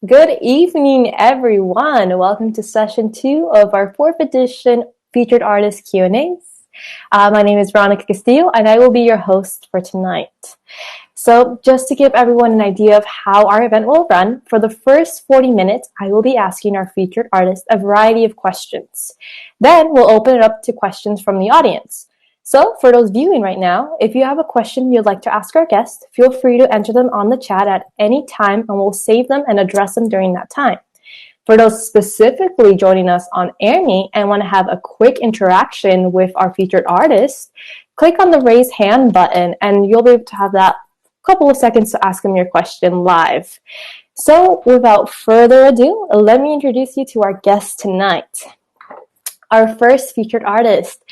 Good evening, everyone. Welcome to session 2 of our 4th edition Featured Artist Q&As. My name is Veronica Castillo, and I will be your host for tonight. So just to give everyone an idea of how our event will run, for the first 40 minutes, I will be asking our featured artist a variety of questions. Then we'll open it up to questions from the audience. So for those viewing right now, if you have a question you'd like to ask our guest, feel free to enter them on the chat at any time and we'll save them and address them during that time. For those specifically joining us on AirMe and want to have a quick interaction with our featured artist, click on the raise hand button and you'll be able to have that couple of seconds to ask them your question live. So without further ado, let me introduce you to our guest tonight. Our first featured artist.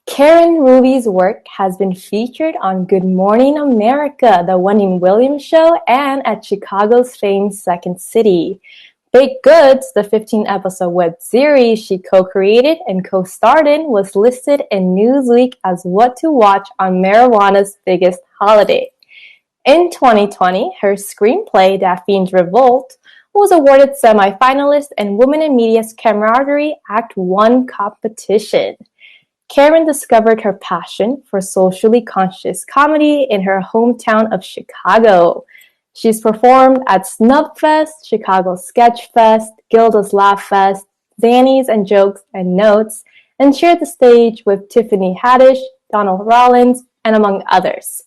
Caryn Ruby's work has been featured on Good Morning America, The Wendy Williams Show, and at Chicago's famed Second City. Baked Goods, the 15-episode web series she co-created and co-starred in, was listed in Newsweek as what to watch on marijuana's biggest holiday. In 2020, her screenplay, Daphine's Revolt, was awarded semi-finalist in Women in Media's Camaraderie Act 1 competition. Caryn discovered her passion for socially conscious comedy in her hometown of Chicago. She's performed at Snubfest, Chicago Sketch Fest, Gilda's Laugh Fest, Zannies and Jokes and Notes, and shared the stage with Tiffany Haddish, Donald Rollins, and among others.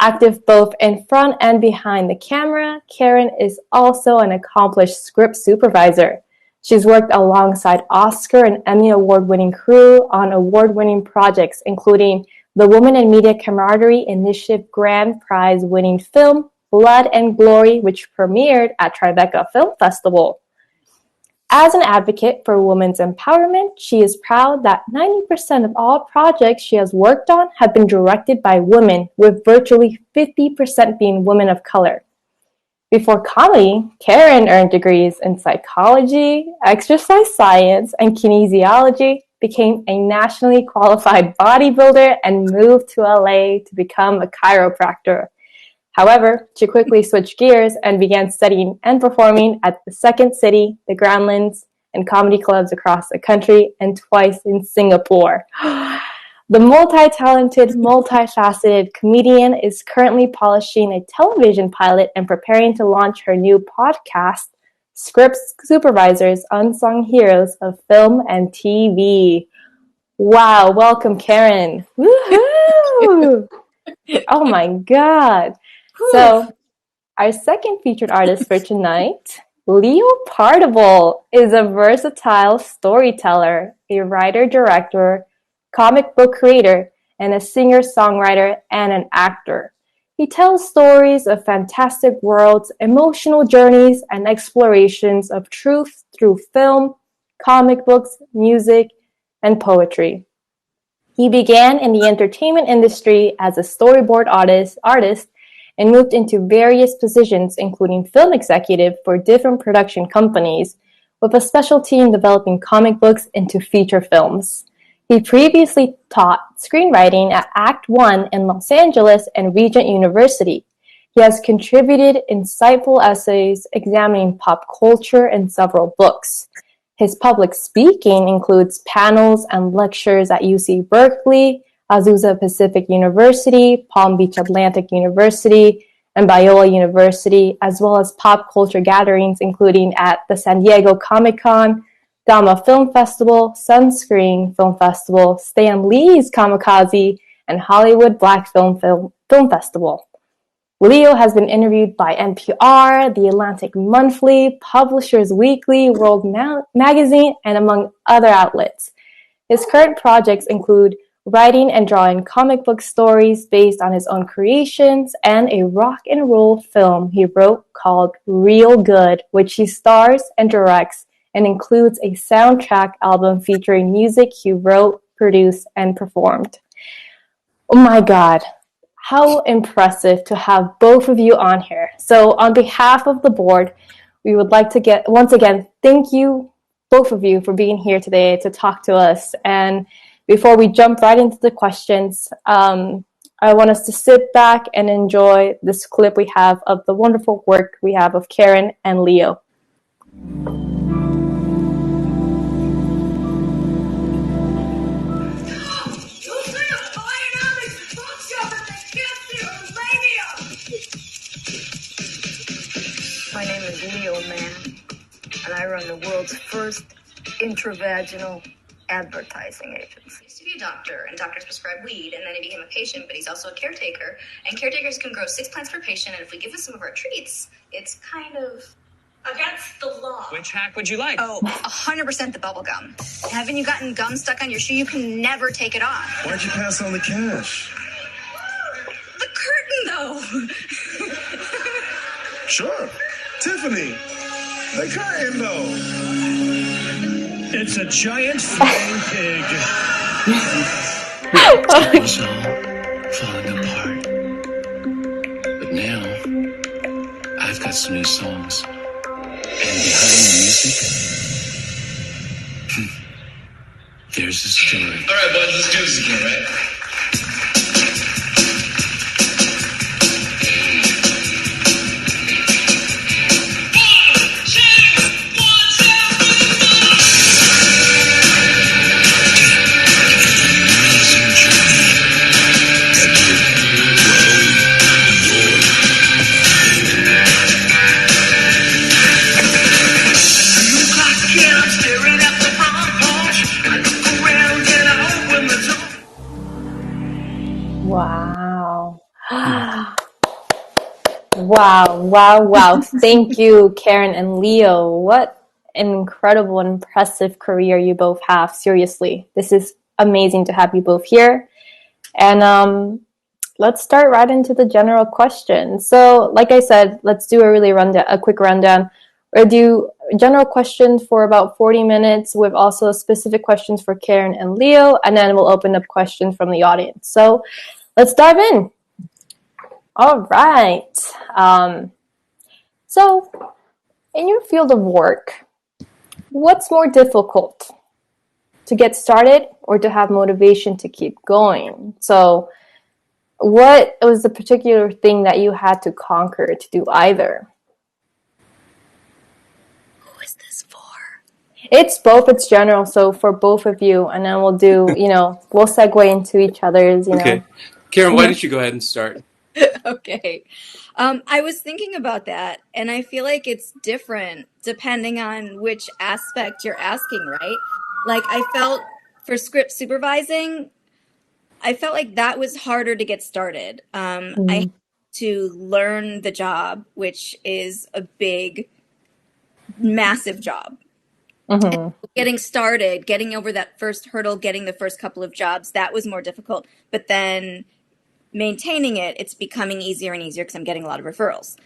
Active both in front and behind the camera, Caryn is also an accomplished script supervisor. She's worked alongside Oscar and Emmy Award-winning crew on award-winning projects, including the Women in Media Camaraderie Initiative Grand Prize-winning film, Blood and Glory, which premiered at Tribeca Film Festival. As an advocate for women's empowerment, she is proud that 90% of all projects she has worked on have been directed by women, with virtually 50% being women of color. Before comedy, Caryn earned degrees in psychology, exercise science, and kinesiology, became a nationally qualified bodybuilder, and moved to LA to become a chiropractor. However, she quickly switched gears and began studying and performing at the Second City, the Groundlings, and comedy clubs across the country, and twice in Singapore. The multi-talented, multifaceted comedian is currently polishing a television pilot and preparing to launch her new podcast, Script Supervisors, Unsung Heroes of Film and TV. Wow, welcome, Caryn. Woohoo! Oh my God. So, our second featured artist for tonight, Leo Partible, is a versatile storyteller, a writer-director, comic book creator, and a singer-songwriter and an actor. He tells stories of fantastic worlds, emotional journeys, and explorations of truth through film, comic books, music, and poetry. He began in the entertainment industry as a storyboard artist and moved into various positions, including film executive for different production companies, with a specialty in developing comic books into feature films. He previously taught screenwriting at Act 1 in Los Angeles and Regent University. He has contributed insightful essays examining pop culture in several books. His public speaking includes panels and lectures at UC Berkeley, Azusa Pacific University, Palm Beach Atlantic University, and Biola University, as well as pop culture gatherings including at the San Diego Comic-Con, Dama Film Festival, Sunscreen Film Festival, Stan Lee's Kamikaze, and Hollywood Black Film Festival. Leo has been interviewed by NPR, The Atlantic Monthly, Publishers Weekly, World Magazine, and among other outlets. His current projects include writing and drawing comic book stories based on his own creations, and a rock and roll film he wrote called Real Good, which he stars and directs, and includes a soundtrack album featuring music he wrote, produced, and performed. Oh my God, how impressive to have both of you on here. So on behalf of the board, we would like to once again, thank you, both of you, for being here today to talk to us. And before we jump right into the questions, I want us to sit back and enjoy this clip we have of the wonderful work we have of Caryn and Leo. My name is Leo, man, and I run the world's first intravaginal advertising agency. He used to be a doctor, and doctors prescribe weed, and then he became a patient, but he's also a caretaker. And caretakers can grow 6 plants per patient, and if we give us some of our treats, it's kind of against the law. Which hack would you like? Oh, 100% the bubble gum. Haven't you gotten gum stuck on your shoe? You can never take it off. Why'd you pass on the cash? The curtain, though. Sure. Tiffany. The curtain, though. It's a giant flying pig. It was all falling apart. But now, I've got some new songs. And behind the music, there's a story. All right, boys, let's do this again, right? Wow. Wow. Thank you, Caryn and Leo. What an incredible and impressive career you both have. Seriously, this is amazing to have you both here. And let's start right into the general question. So, like I said, let's do a quick rundown. We'll do general questions for about 40 minutes with also specific questions for Caryn and Leo, and then we'll open up questions from the audience. So let's dive in. All right. So in your field of work, what's more difficult, to get started or to have motivation to keep going? So what was the particular thing that you had to conquer to do either? Who is this for? It's both. It's general. So for both of you, and then we'll do, we'll segue into each other's, Okay. Caryn, why don't you go ahead and start? Okay. I was thinking about that, and I feel like it's different depending on which aspect you're asking, right? Like, I felt for script supervising, I felt like that was harder to get started. I had to learn the job, which is a big, massive job. Getting started, getting over that first hurdle, getting the first couple of jobs, that was more difficult. But then maintaining it, it's becoming easier and easier because I'm getting a lot of referrals.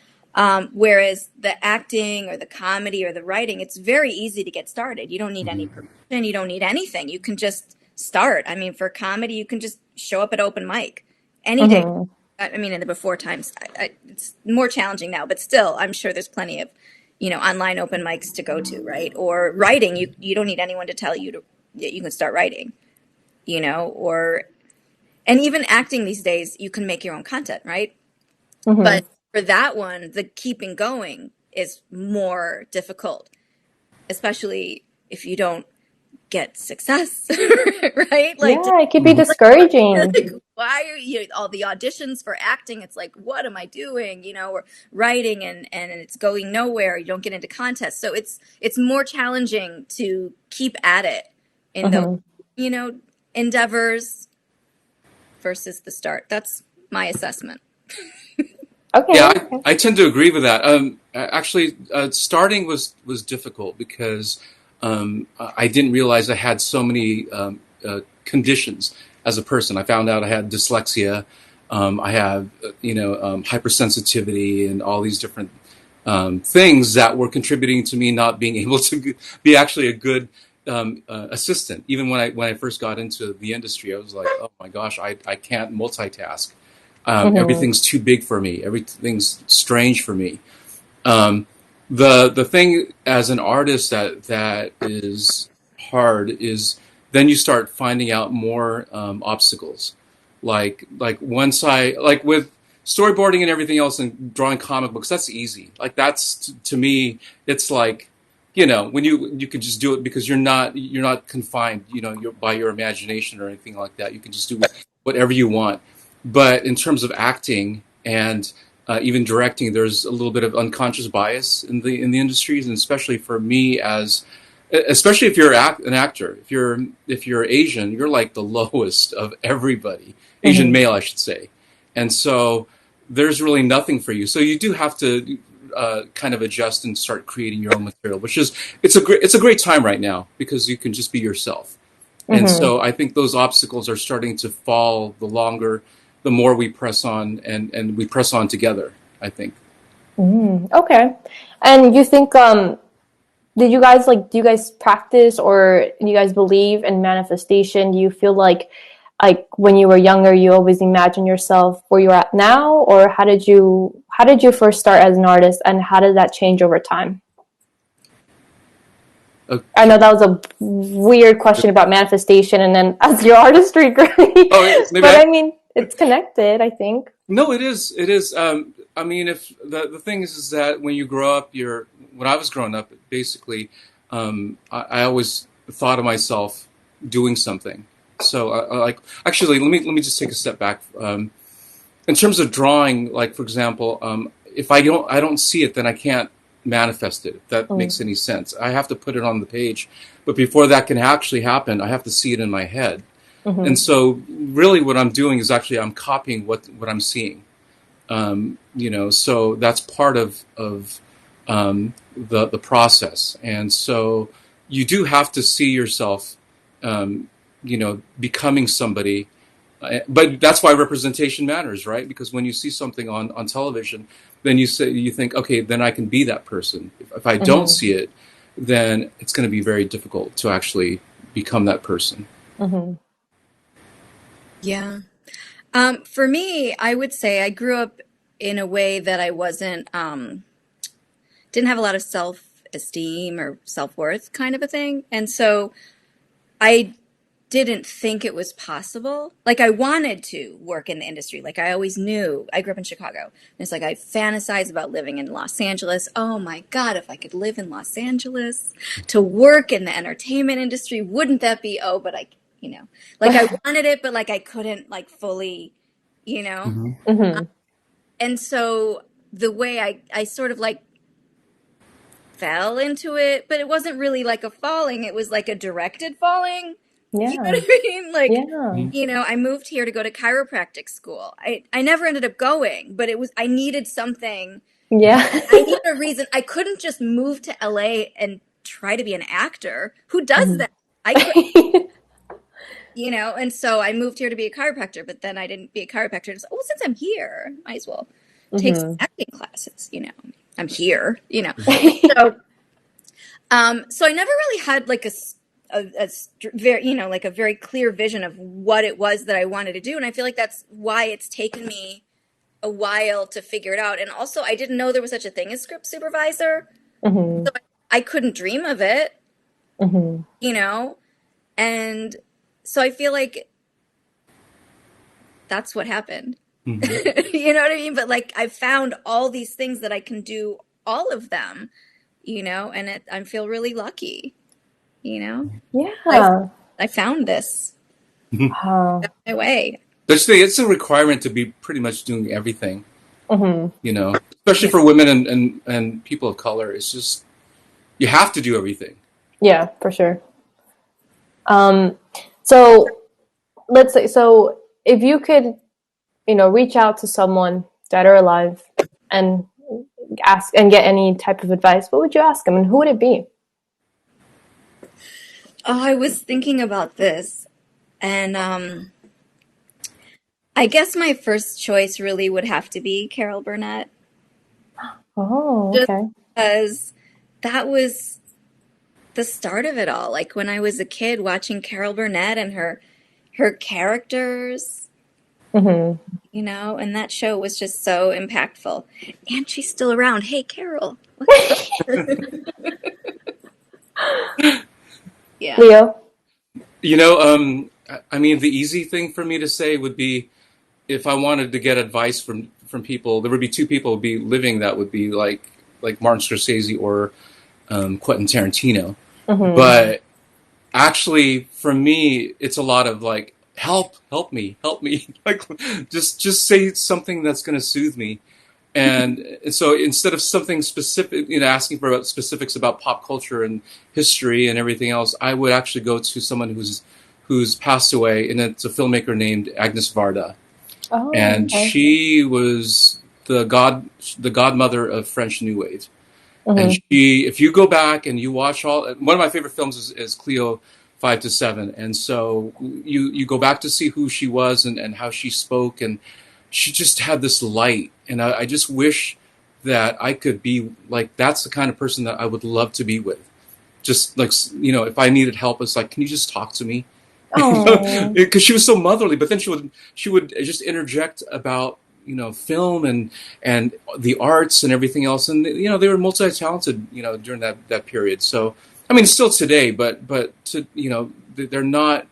Whereas the acting or the comedy or the writing, it's very easy to get started. You don't need any permission. You don't need anything. You can just start. I mean, for comedy, you can just show up at open mic any day. I mean, in the before times, it's more challenging now, but still, I'm sure there's plenty of, online open mics to go to, right? Or writing, you don't need anyone to tell you that you can start writing, and even acting these days, you can make your own content, right? But for that one, the keeping going is more difficult, especially if you don't get success, right? Like, yeah, it could be discouraging. Like, why are you all the auditions for acting? It's like, what am I doing? Or writing and it's going nowhere. You don't get into contests, so it's more challenging to keep at it in the endeavors versus the start. That's my assessment. Okay. Yeah, I tend to agree with that. Actually, starting was difficult because I didn't realize I had so many conditions as a person. I found out I had dyslexia. I have, hypersensitivity and all these different things that were contributing to me not being able to be actually a good assistant. Even when I first got into the industry, I was like, oh my gosh, I can't multitask. Everything's too big for me. Everything's strange for me. The thing as an artist that is hard is then you start finding out more obstacles. Like once like with storyboarding and everything else and drawing comic books, that's easy. Like that's to me, it's like when you can just do it because you're not confined, you're by your imagination or anything like that. You can just do whatever you want. But in terms of acting and even directing, there's a little bit of unconscious bias in the industries, and especially for me, especially if you're an actor. If you're Asian, you're like the lowest of everybody. Asian male, I should say. And so there's really nothing for you. So you do have to kind of adjust and start creating your own material, it's a great time right now because you can just be yourself. And so I think those obstacles are starting to fall the more we press on and we press on together, I think. Okay. And you think, do you guys practice, or do you guys believe in manifestation? Do you feel like when you were younger, you always imagine yourself where you're at now, or how did you first start as an artist, and how did that change over time? Okay. I know that was a weird question about manifestation, and then as your artistry grew. But I mean, it's connected, I think. No, it is. It is. I mean, if the thing is that when you grow up, when I was growing up, basically, I always thought of myself doing something. So, actually, let me just take a step back. In terms of drawing, like for example, if I don't see it, then I can't manifest it. If that makes any sense. I have to put it on the page, but before that can actually happen, I have to see it in my head. And so, really, what I'm doing is actually I'm copying what I'm seeing. So that's part of the process. And so you do have to see yourself, becoming somebody. But that's why representation matters, right? Because when you see something on television, then you think, okay, then I can be that person. If I don't see it, then it's going to be very difficult to actually become that person. Yeah. For me, I would say I grew up in a way that I didn't have a lot of self-esteem or self-worth kind of a thing. And so I didn't think it was possible. Like, I wanted to work in the industry. Like, I always knew. I grew up in Chicago. And it's like I fantasized about living in Los Angeles. Oh my God, if I could live in Los Angeles to work in the entertainment industry, wouldn't that be, but I wanted it, but like I couldn't like fully, and so the way I sort of like fell into it, but it wasn't really like a falling. It was like a directed falling. Yeah. You know what I mean? Like, yeah. I moved here to go to chiropractic school. I never ended up going, but I needed something. Yeah. I needed a reason. I couldn't just move to LA and try to be an actor. Who does that? I couldn't. And so I moved here to be a chiropractor, but then I didn't be a chiropractor. So, since I'm here, might as well take some acting classes, I'm here, So, so I never really had like a very, like a very clear vision of what it was that I wanted to do. And I feel like that's why it's taken me a while to figure it out. And also I didn't know there was such a thing as script supervisor. So I couldn't dream of it, and so I feel like that's what happened. You know what I mean? But like I found all these things that I can do, all of them, and I feel really lucky, Yeah. I found this Wow. my way. It's a requirement to be pretty much doing everything, especially for women and people of color. It's just, you have to do everything. Yeah, for sure. So let's say, if you could, reach out to someone dead or alive and ask and get any type of advice, what would you ask them, and who would it be? Oh, I was thinking about this, and I guess my first choice really would have to be Carol Burnett. Oh, Just okay. because that was the start of it all. Like when I was a kid watching Carol Burnett and her characters, and that show was just so impactful. And she's still around. Hey, Carol. Yeah. Leo? I mean, the easy thing for me to say would be, if I wanted to get advice from people, there would be two people would be living that would be like Martin Scorsese or Quentin Tarantino. Mm-hmm. But actually, for me, it's a lot of like, help me, like just say something that's going to soothe me. And so instead of something specific, asking for specifics about pop culture and history and everything else, I would actually go to someone who's passed away, and it's a filmmaker named Agnes Varda. Oh, And okay. she was the godmother of French New Wave. Mm-hmm. And if you go back and you watch one of my favorite films is Cleo 5 to 7. And so you go back to see who she was and how she spoke, and she just had this light. And I just wish that I could be like, that's the kind of person that I would love to be with. Just like, if I needed help, it's like, can you just talk to me? Because she was so motherly, but then she would just interject about film and the arts and everything else, and they were multi-talented during that period. So I mean, still today, but they're not.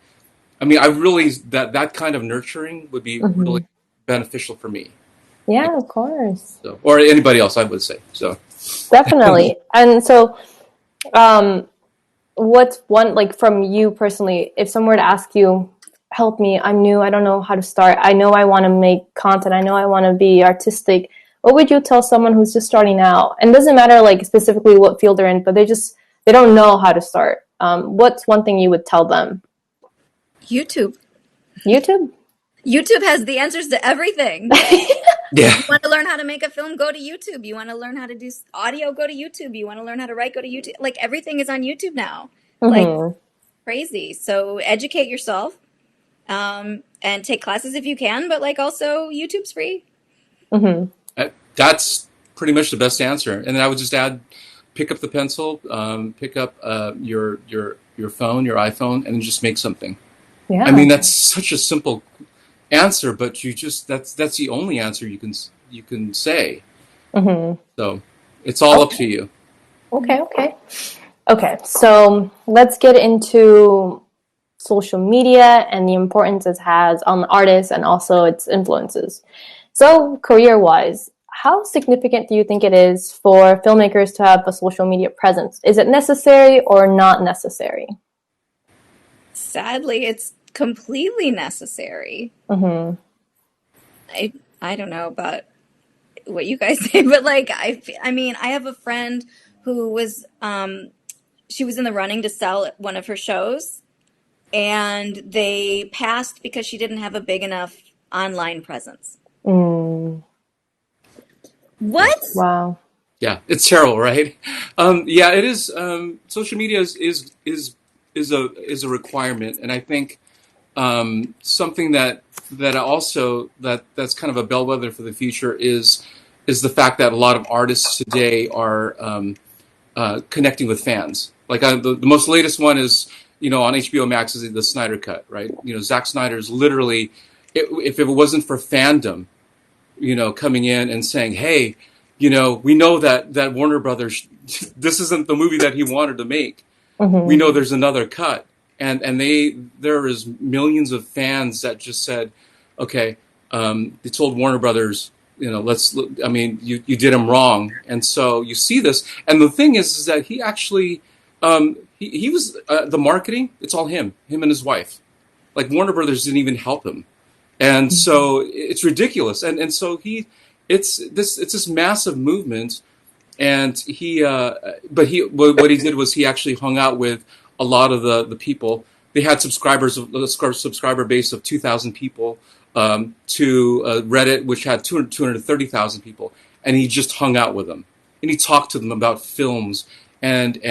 I mean, I really that kind of nurturing would be Mm-hmm. really beneficial for me. Yeah, of course. So, or anybody else, I would say. So Definitely. And so, what's one, like, from you personally, if someone were to ask you, help me, I'm new, I don't know how to start, I know I want to make content, I know I want to be artistic, what would you tell someone who's just starting out? And it doesn't matter like specifically what field they're in, but they don't know how to start. What's one thing you would tell them? YouTube has the answers to everything. yeah. You want to learn how to make a film, go to YouTube. You want to learn how to do audio, go to YouTube. You want to learn how to write, go to YouTube. Like, everything is on YouTube now. Mm-hmm. Like, crazy. So educate yourself, and take classes if you can, but like, also YouTube's free. Mm-hmm. That's pretty much the best answer. And then I would just add, pick up the pencil, pick up your phone, your iPhone, and just make something. Yeah. I mean, that's such a simple answer, but that's the only answer you can say. Mm-hmm. So it's all up to you. Okay. So let's get into social media and the importance it has on the artist and also its influences. So career-wise, how significant do you think it is for filmmakers to have a social media presence? Is it necessary or not necessary? Sadly, it's completely necessary. Mm-hmm. I don't know about what you guys say, but like, I mean, I have a friend who was, she was in the running to sell one of her shows, and they passed because she didn't have a big enough online presence. What? Wow. Yeah, it's terrible, right? Yeah, it is. Social media is a requirement, and I think something that also that's kind of a bellwether for the future is the fact that a lot of artists today are connecting with fans. Like the most latest one is on HBO Max is the Snyder Cut, right? Zack Snyder's literally, if it wasn't for fandom, coming in and saying, hey, we know that Warner Brothers, this isn't the movie that he wanted to make. Mm-hmm. We know there's another cut. And there is millions of fans that just said, okay, they told Warner Brothers, you did him wrong. And so you see this. And the thing is that he actually, he was, the marketing, it's all him and his wife. Like Warner Brothers didn't even help him. And so it's ridiculous. And so it's this massive movement. And what he did was he actually hung out with a lot of the people. They had subscriber base of 2,000 people, to Reddit, which had 230,000 people. And he just hung out with them. And he talked to them about films and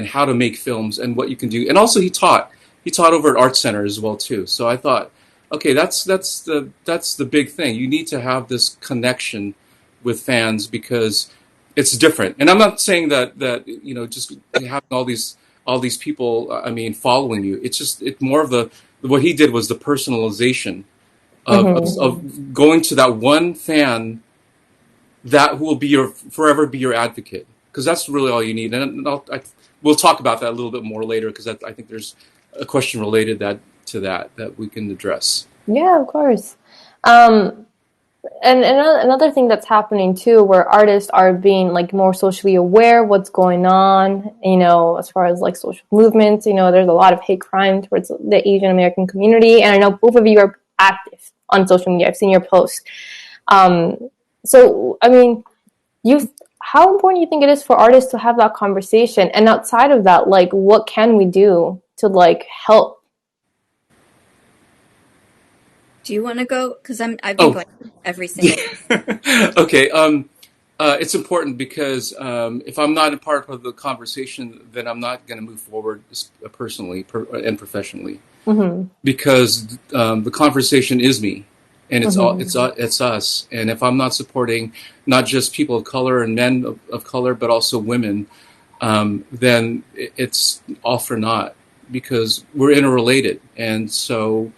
how to make films and what you can do. And also he taught over at Art Center as well too. So I thought, okay, that's the big thing. You need to have this connection with fans because it's different. And I'm not saying that just having all these people, following you. It's more of what he did was the personalization of going to that one fan that who will forever be your advocate, because that's really all you need. And we'll talk about that a little bit more later, because I think there's a question related to that we can address. Yeah, of course. And another thing that's happening too, where artists are being like more socially aware what's going on, as far as like social movements, there's a lot of hate crime towards the Asian American community. And I know both of you are active on social media. I've seen your posts. So, I mean, how important do you think it is for artists to have that conversation? And outside of that, like, what can we do to like help? Do you want to go? Because I've been going every single. Okay. It's important because if I'm not a part of the conversation, then I'm not going to move forward personally and professionally. Mm-hmm. Because the conversation is me, and it's us. And if I'm not supporting not just people of color and men of color, but also women, then it's all for naught, because we're interrelated. And so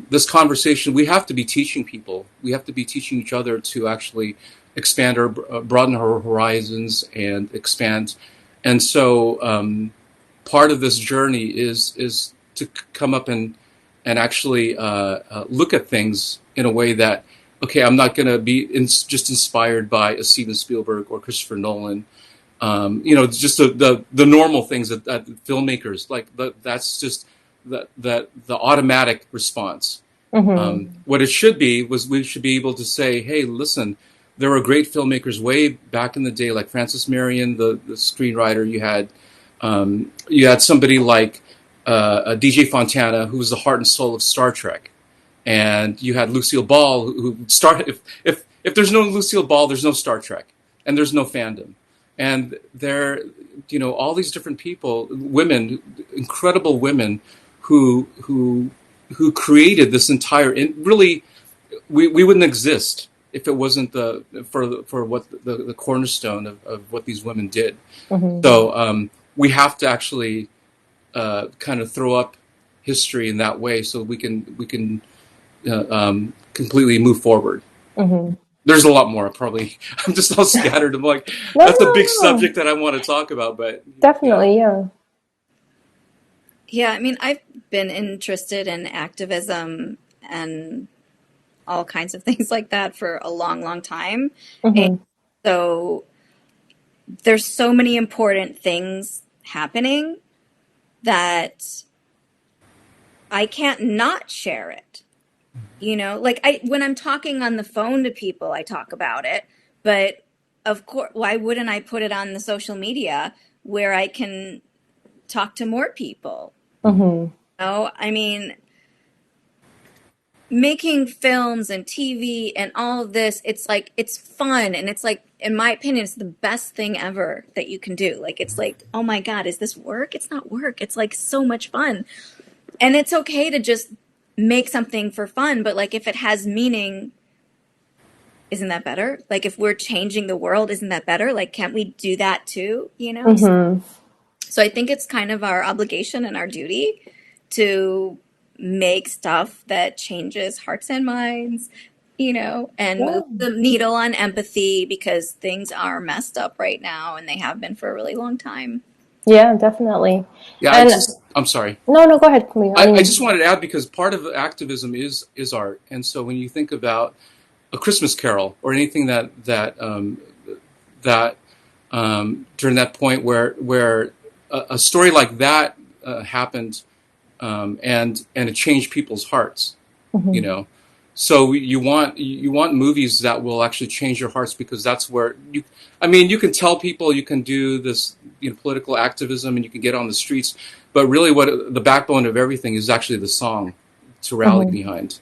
this conversation, we have to be teaching people. We have to be teaching each other to actually expand or broaden our horizons and expand. And so part of this journey is to come up and actually look at things in a way that, okay, I'm not going to be just inspired by a Steven Spielberg or Christopher Nolan. Just the normal things that filmmakers like. That's just the automatic response. Mm-hmm. What it should be was we should be able to say, hey, listen, there were great filmmakers way back in the day, like Francis Marion, the screenwriter. You had somebody like DJ Fontana, who was the heart and soul of Star Trek, and you had Lucille Ball, who started. If there's no Lucille Ball, there's no Star Trek, and there's no fandom. And there, all these different people, women, incredible women, who created this entire. Really, we wouldn't exist if it wasn't for what the cornerstone of what these women did. Mm-hmm. So we have to actually kind of throw up history in that way, so we can completely move forward. Mm-hmm. There's a lot more. Probably I'm just all scattered. I'm like, that's a big subject that I want to talk about, but definitely, yeah. Yeah, I mean, I've been interested in activism and all kinds of things like that for a long, long time. Mm-hmm. And so there's so many important things happening that I can't not share it. Like when I'm talking on the phone to people, I talk about it, but of course, why wouldn't I put it on the social media where I can talk to more people? Mm-hmm. I mean, making films and TV and all of this, it's like, it's fun. And it's like, in my opinion, it's the best thing ever that you can do. Like, it's like, oh my God, is this work? It's not work. It's like so much fun. And it's okay to just make something for fun. But like, if it has meaning, isn't that better? Like, if we're changing the world, isn't that better? Like, can't we do that too? Mm-hmm. So I think it's kind of our obligation and our duty to make stuff that changes hearts and minds, and move the needle on empathy, because things are messed up right now and they have been for a really long time. Yeah, definitely. Yeah, and I'm sorry. No, go ahead. I just wanted to add, because part of activism is art, and so when you think about A Christmas Carol or anything that during that point where a story like that happened, and it changed people's hearts, Mm-hmm. So you want movies that will actually change your hearts, because that's where you can tell people, you can do this political activism, and you can get on the streets, but really what the backbone of everything is actually the song to rally behind.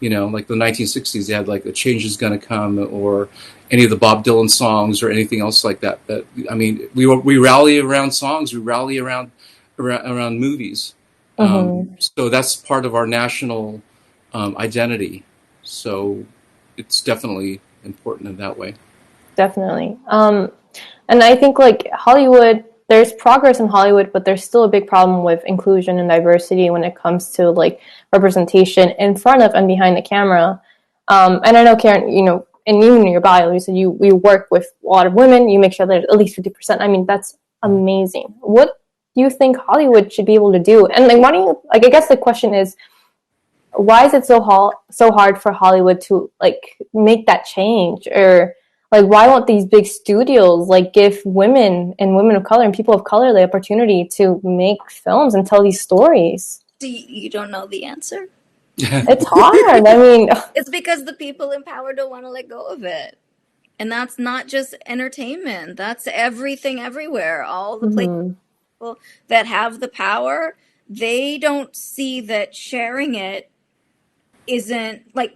Like the 1960s, they had like A Change Is Gonna Come, or any of the Bob Dylan songs, or anything else like that. We rally around songs, we rally around movies. So that's part of our national identity. So it's definitely important in that way. Definitely. And I think like Hollywood, there's progress in Hollywood, but there's still a big problem with inclusion and diversity when it comes to like representation in front of and behind the camera. And I know, Caryn, and even in your bio, you said you work with a lot of women, you make sure that at least 50%. I mean, that's amazing. What do you think Hollywood should be able to do? And like, why don't you, like, I guess the question is, why is it so hard for Hollywood to like make that change? Or like why won't these big studios like give women and women of color and people of color the opportunity to make films and tell these stories? You don't know the answer? It's hard. I mean, It's because the people in power don't want to let go of it. And that's not just entertainment. That's everything everywhere. All the places that have the power, they don't see that sharing it isn't like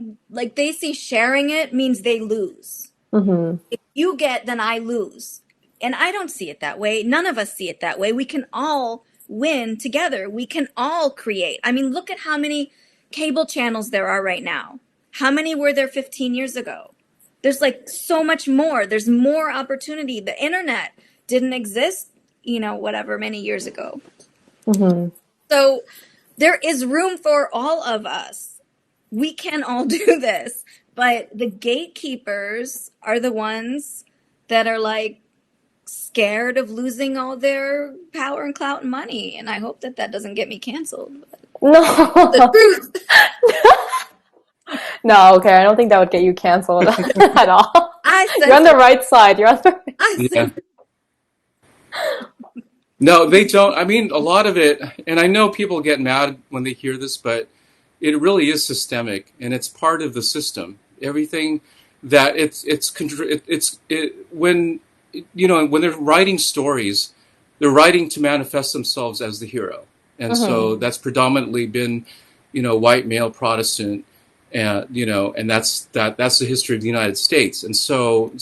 they see sharing it means they lose. If you get, then I lose. And I don't see it that way. None of us see it that way. We can all win together. We can all create. I mean, look at how many cable channels there are right now. How many were there 15 years ago? There's like so much more. There's more opportunity. The internet didn't exist, whatever, many years ago. So there is room for all of us. We can all do this. But the gatekeepers are the ones that are like scared of losing all their power and clout and money. And I hope that doesn't get me canceled. no. The truth. No, okay, I don't think that would get you canceled at all. You're on the right side. You're on the right Yeah. No, they don't. I mean, a lot of it, and I know people get mad when they hear this, but it really is systemic, and it's part of the system. Everything that when when they're writing stories, they're writing to manifest themselves as the hero, and so that's predominantly been, white male Protestant, and and that's the history of the United States, and so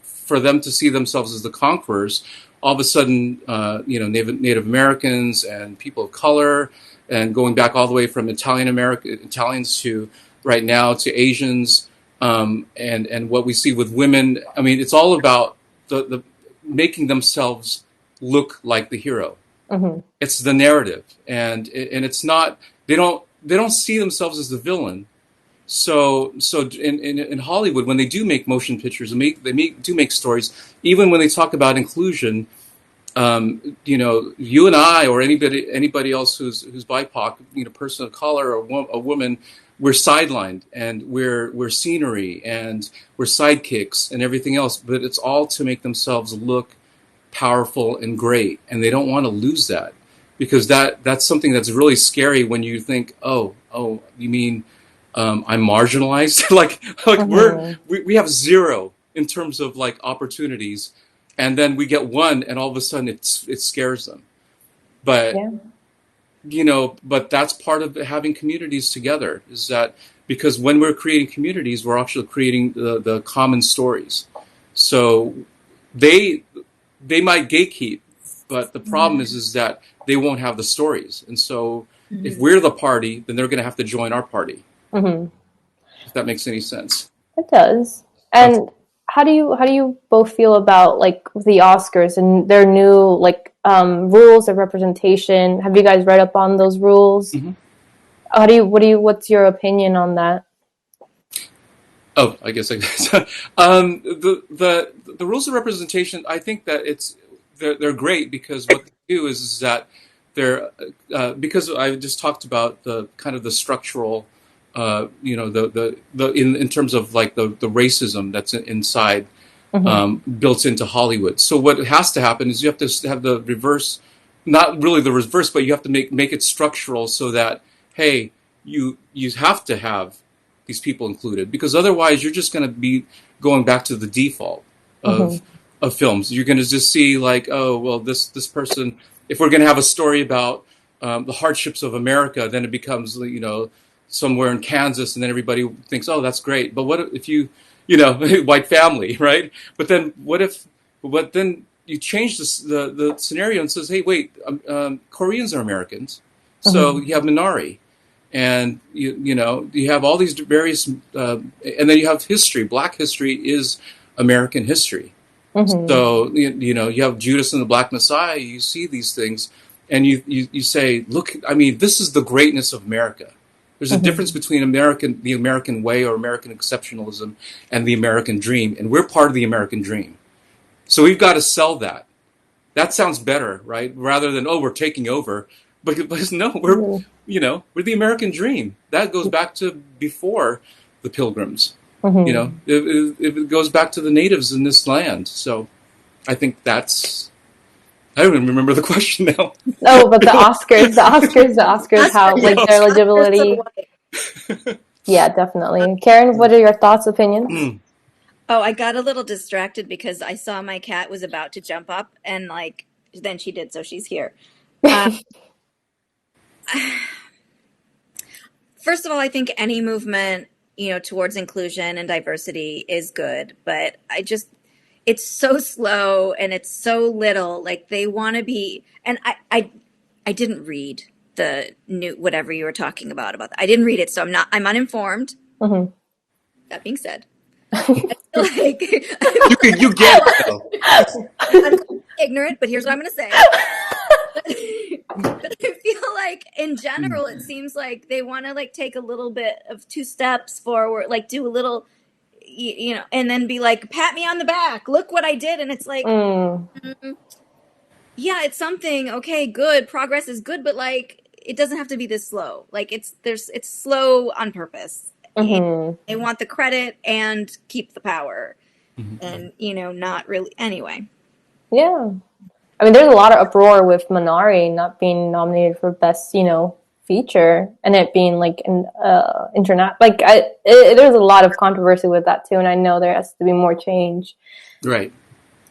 for them to see themselves as the conquerors, all of a sudden, Native Americans and people of color, and going back all the way from Italians to right now to Asians, and what we see with women. I mean, it's all about the making themselves look like the hero. It's the narrative, and it's not. They don't see themselves as the villain. So in Hollywood, when they do make motion pictures, do make stories, even when they talk about inclusion, you and I or anybody else who's BIPOC, person of color or a woman, we're sidelined and we're scenery and we're sidekicks and everything else, but it's all to make themselves look powerful and great, and they don't want to lose that, because that's something that's really scary when you think, oh, you mean I'm marginalized? like we have zero in terms of like opportunities, and then we get one, and all of a sudden it scares them. But but that's part of having communities together, is that because when we're creating communities, we're actually creating the common stories. So they might gatekeep, but the problem is that they won't have the stories, and so if we're the party, then they're going to have to join our party. If that makes any sense. It does. And how do you both feel about like the Oscars and their new like rules of representation? Have you guys read up on those rules? What's your opinion on that? Oh, I guess. The rules of representation, I think that they're great, because what they do is that they're because I just talked about the kind of the structural, in terms of like the racism that's inside, built into Hollywood. So what has to happen is you have to have the reverse, not really the reverse, but you have to make it structural, so that, hey, you have to have these people included, because otherwise you're just going to be going back to the default of films. You're going to just see like, oh, well, this person, if we're going to have a story about the hardships of America, then it becomes, somewhere in Kansas, and then everybody thinks, oh, that's great. But what if you white family, right? But then then you change the scenario and says, hey, wait, Koreans are Americans. So you have Minari, and you have all these various, and then you have history. Black history is American history. So you have Judas and the Black Messiah. You see these things, and you say, look, I mean, this is the greatness of America. There's a difference between the American way or American exceptionalism and the American dream, and we're part of the American dream. So we've got to sell that. That sounds better, right? Rather than, oh, we're taking over. Because no, we're we're the American dream. That goes back to before the Pilgrims. It goes back to the natives in this land. So I think that's. I don't even remember the question now. Oh, but the Oscars, how like their eligibility. Yeah, definitely. Caryn, what are your thoughts, opinions? Oh, I got a little distracted because I saw my cat was about to jump up, and like then she did, so she's here. First of all, I think any movement, towards inclusion and diversity is good, but it's so slow and it's so little. Like they want to be, and I didn't read the new whatever you were talking about that. I didn't read it, so I'm uninformed. That being said, I feel like you get it though. I'm ignorant, but here's what I'm going to say. But I feel like in general, it seems like they want to like take a little bit of 2 steps forward, like do a little, and then be like, pat me on the back, look what I did. And it's like, yeah, it's something. Okay, good. Progress is good. But like, it doesn't have to be this slow. Like it's slow on purpose. They want the credit and keep the power and, not really. Anyway. Yeah. I mean, there's a lot of uproar with Minari not being nominated for best, feature, and it being like an internet. Like, there's a lot of controversy with that too, and I know there has to be more change. Right.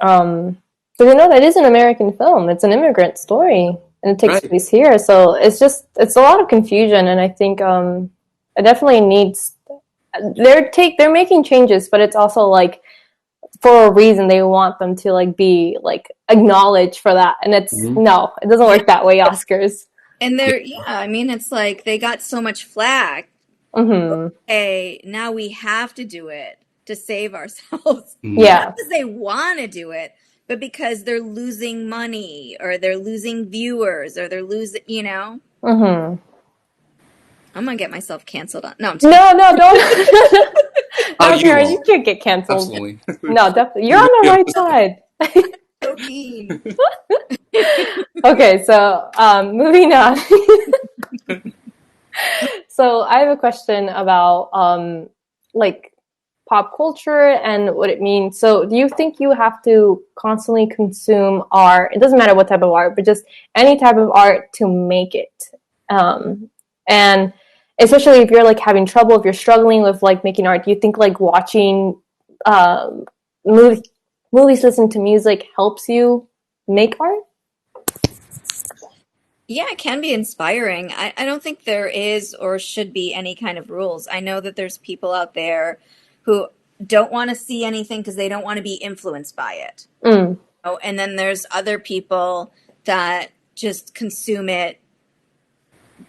But that is an American film. It's an immigrant story, and it takes place here. So it's a lot of confusion, and I think it definitely needs. They're making changes, but it's also like, for a reason they want them to like be like acknowledged for that, and it's no, it doesn't work that way. Oscars, and it's like they got so much flack. Okay, now we have to do it to save ourselves. Not because they want to do it, but because they're losing money or they're losing viewers or they're losing, I'm gonna get myself canceled on. No, no, don't. Caryn, you can't get canceled. Absolutely. No, definitely. You're on the right side. So mean. Okay, so moving on. So I have a question about like pop culture and what it means. So do you think you have to constantly consume art? It doesn't matter what type of art, but just any type of art to make it. And especially if you're like having trouble, if you're struggling with like making art, do you think like watching movies, listening to music helps you make art? Yeah, it can be inspiring. I don't think there is or should be any kind of rules. I know that there's people out there who don't want to see anything because they don't want to be influenced by it. And then there's other people that just consume it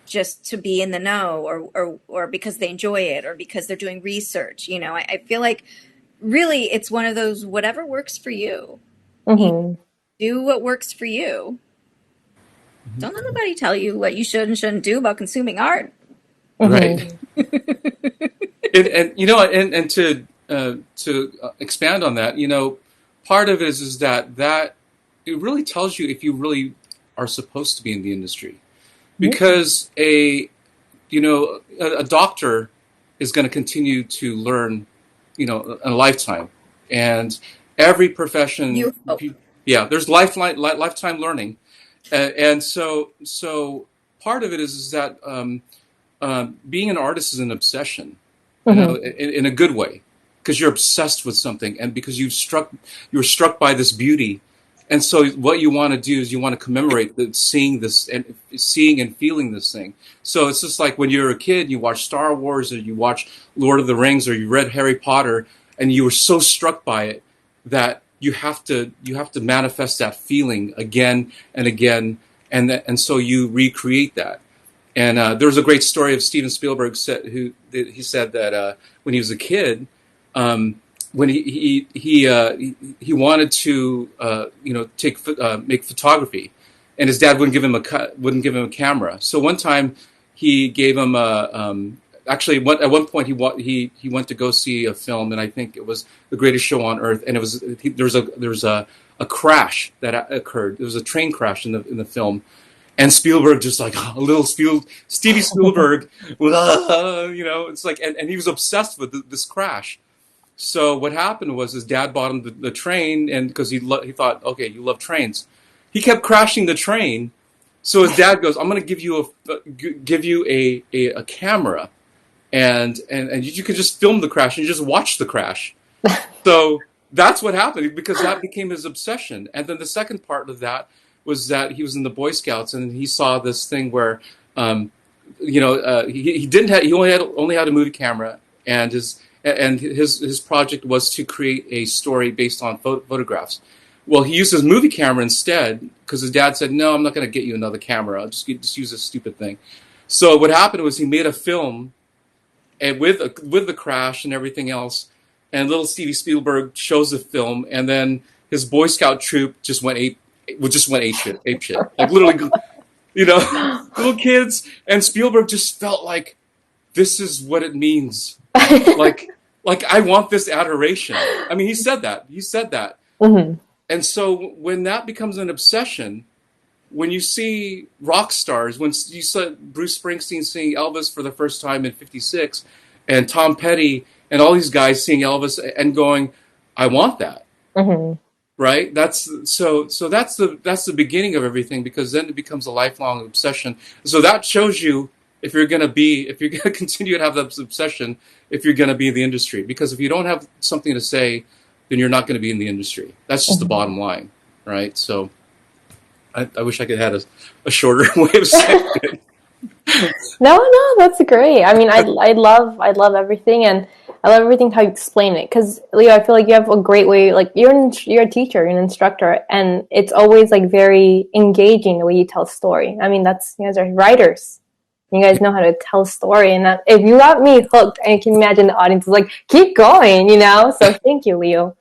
just to be in the know or because they enjoy it or because they're doing research. I feel like really it's one of those, whatever works for you. Do what works for you. Don't let anybody tell you what you should and shouldn't do about consuming art. Right. and to expand on that, part of it is that it really tells you if you really are supposed to be in the industry. Because a doctor is going to continue to learn, a lifetime, and every profession, there's lifetime learning, and so part of it is that being an artist is an obsession, in a good way, because you're obsessed with something, and because you were struck by this beauty. And so what you want to do is you want to commemorate seeing and feeling this thing. So it's just like when you're a kid, you watch Star Wars or you watch Lord of the Rings or you read Harry Potter, and you were so struck by it that you have to manifest that feeling again and again, and so you recreate that. And there was a great story of Steven Spielberg he said that when he was a kid. When he wanted to make photography, and his dad wouldn't give him a camera. So one time he gave him at one point he went to go see a film, and I think it was The Greatest Show on Earth, and there was a crash that occurred. There was a train crash in the film, And Spielberg just like a little Stevie Spielberg, it's like, and he was obsessed with this crash. So what happened was his dad bought him the train, and because he thought, okay, you love trains, he kept crashing the train. So his dad goes, I'm going to give you a camera, and you can just film the crash and you just watch the crash. So that's what happened, because that became his obsession. And then the second part of that was that he was in the Boy Scouts, and he saw this thing where, he only had a movie camera, and his project was to create a story based on photographs. Well, he used his movie camera instead, because his dad said, "No, I'm not going to get you another camera. I'll just use this stupid thing." So what happened was he made a film, and with the crash and everything else, and little Stevie Spielberg shows the film, and then his Boy Scout troop just went ape shit, like literally, little kids, and Spielberg just felt like, this is what it means, like I want this adoration. I mean, he said that. Mm-hmm. And so when that becomes an obsession, when you see rock stars, when you saw Bruce Springsteen singing Elvis for the first time in '56, and Tom Petty and all these guys seeing Elvis and going, I want that. Mm-hmm. Right? That's the beginning of everything, because then it becomes a lifelong obsession. So that shows you if you're going to continue to have that obsession, if you're going to be in the industry. Because if you don't have something to say, then you're not going to be in the industry. That's just the bottom line, right? So I wish I could have a shorter way of saying it. No, that's great. I mean, I love everything, and I love everything how you explain it. Because Leo, I feel like you have a great way. Like you're a teacher, you're an instructor, and it's always like very engaging the way you tell a story. I mean, you guys are writers. You guys know how to tell a story, and that, if you got me hooked, I can imagine the audience is like, keep going, So thank you, Leo.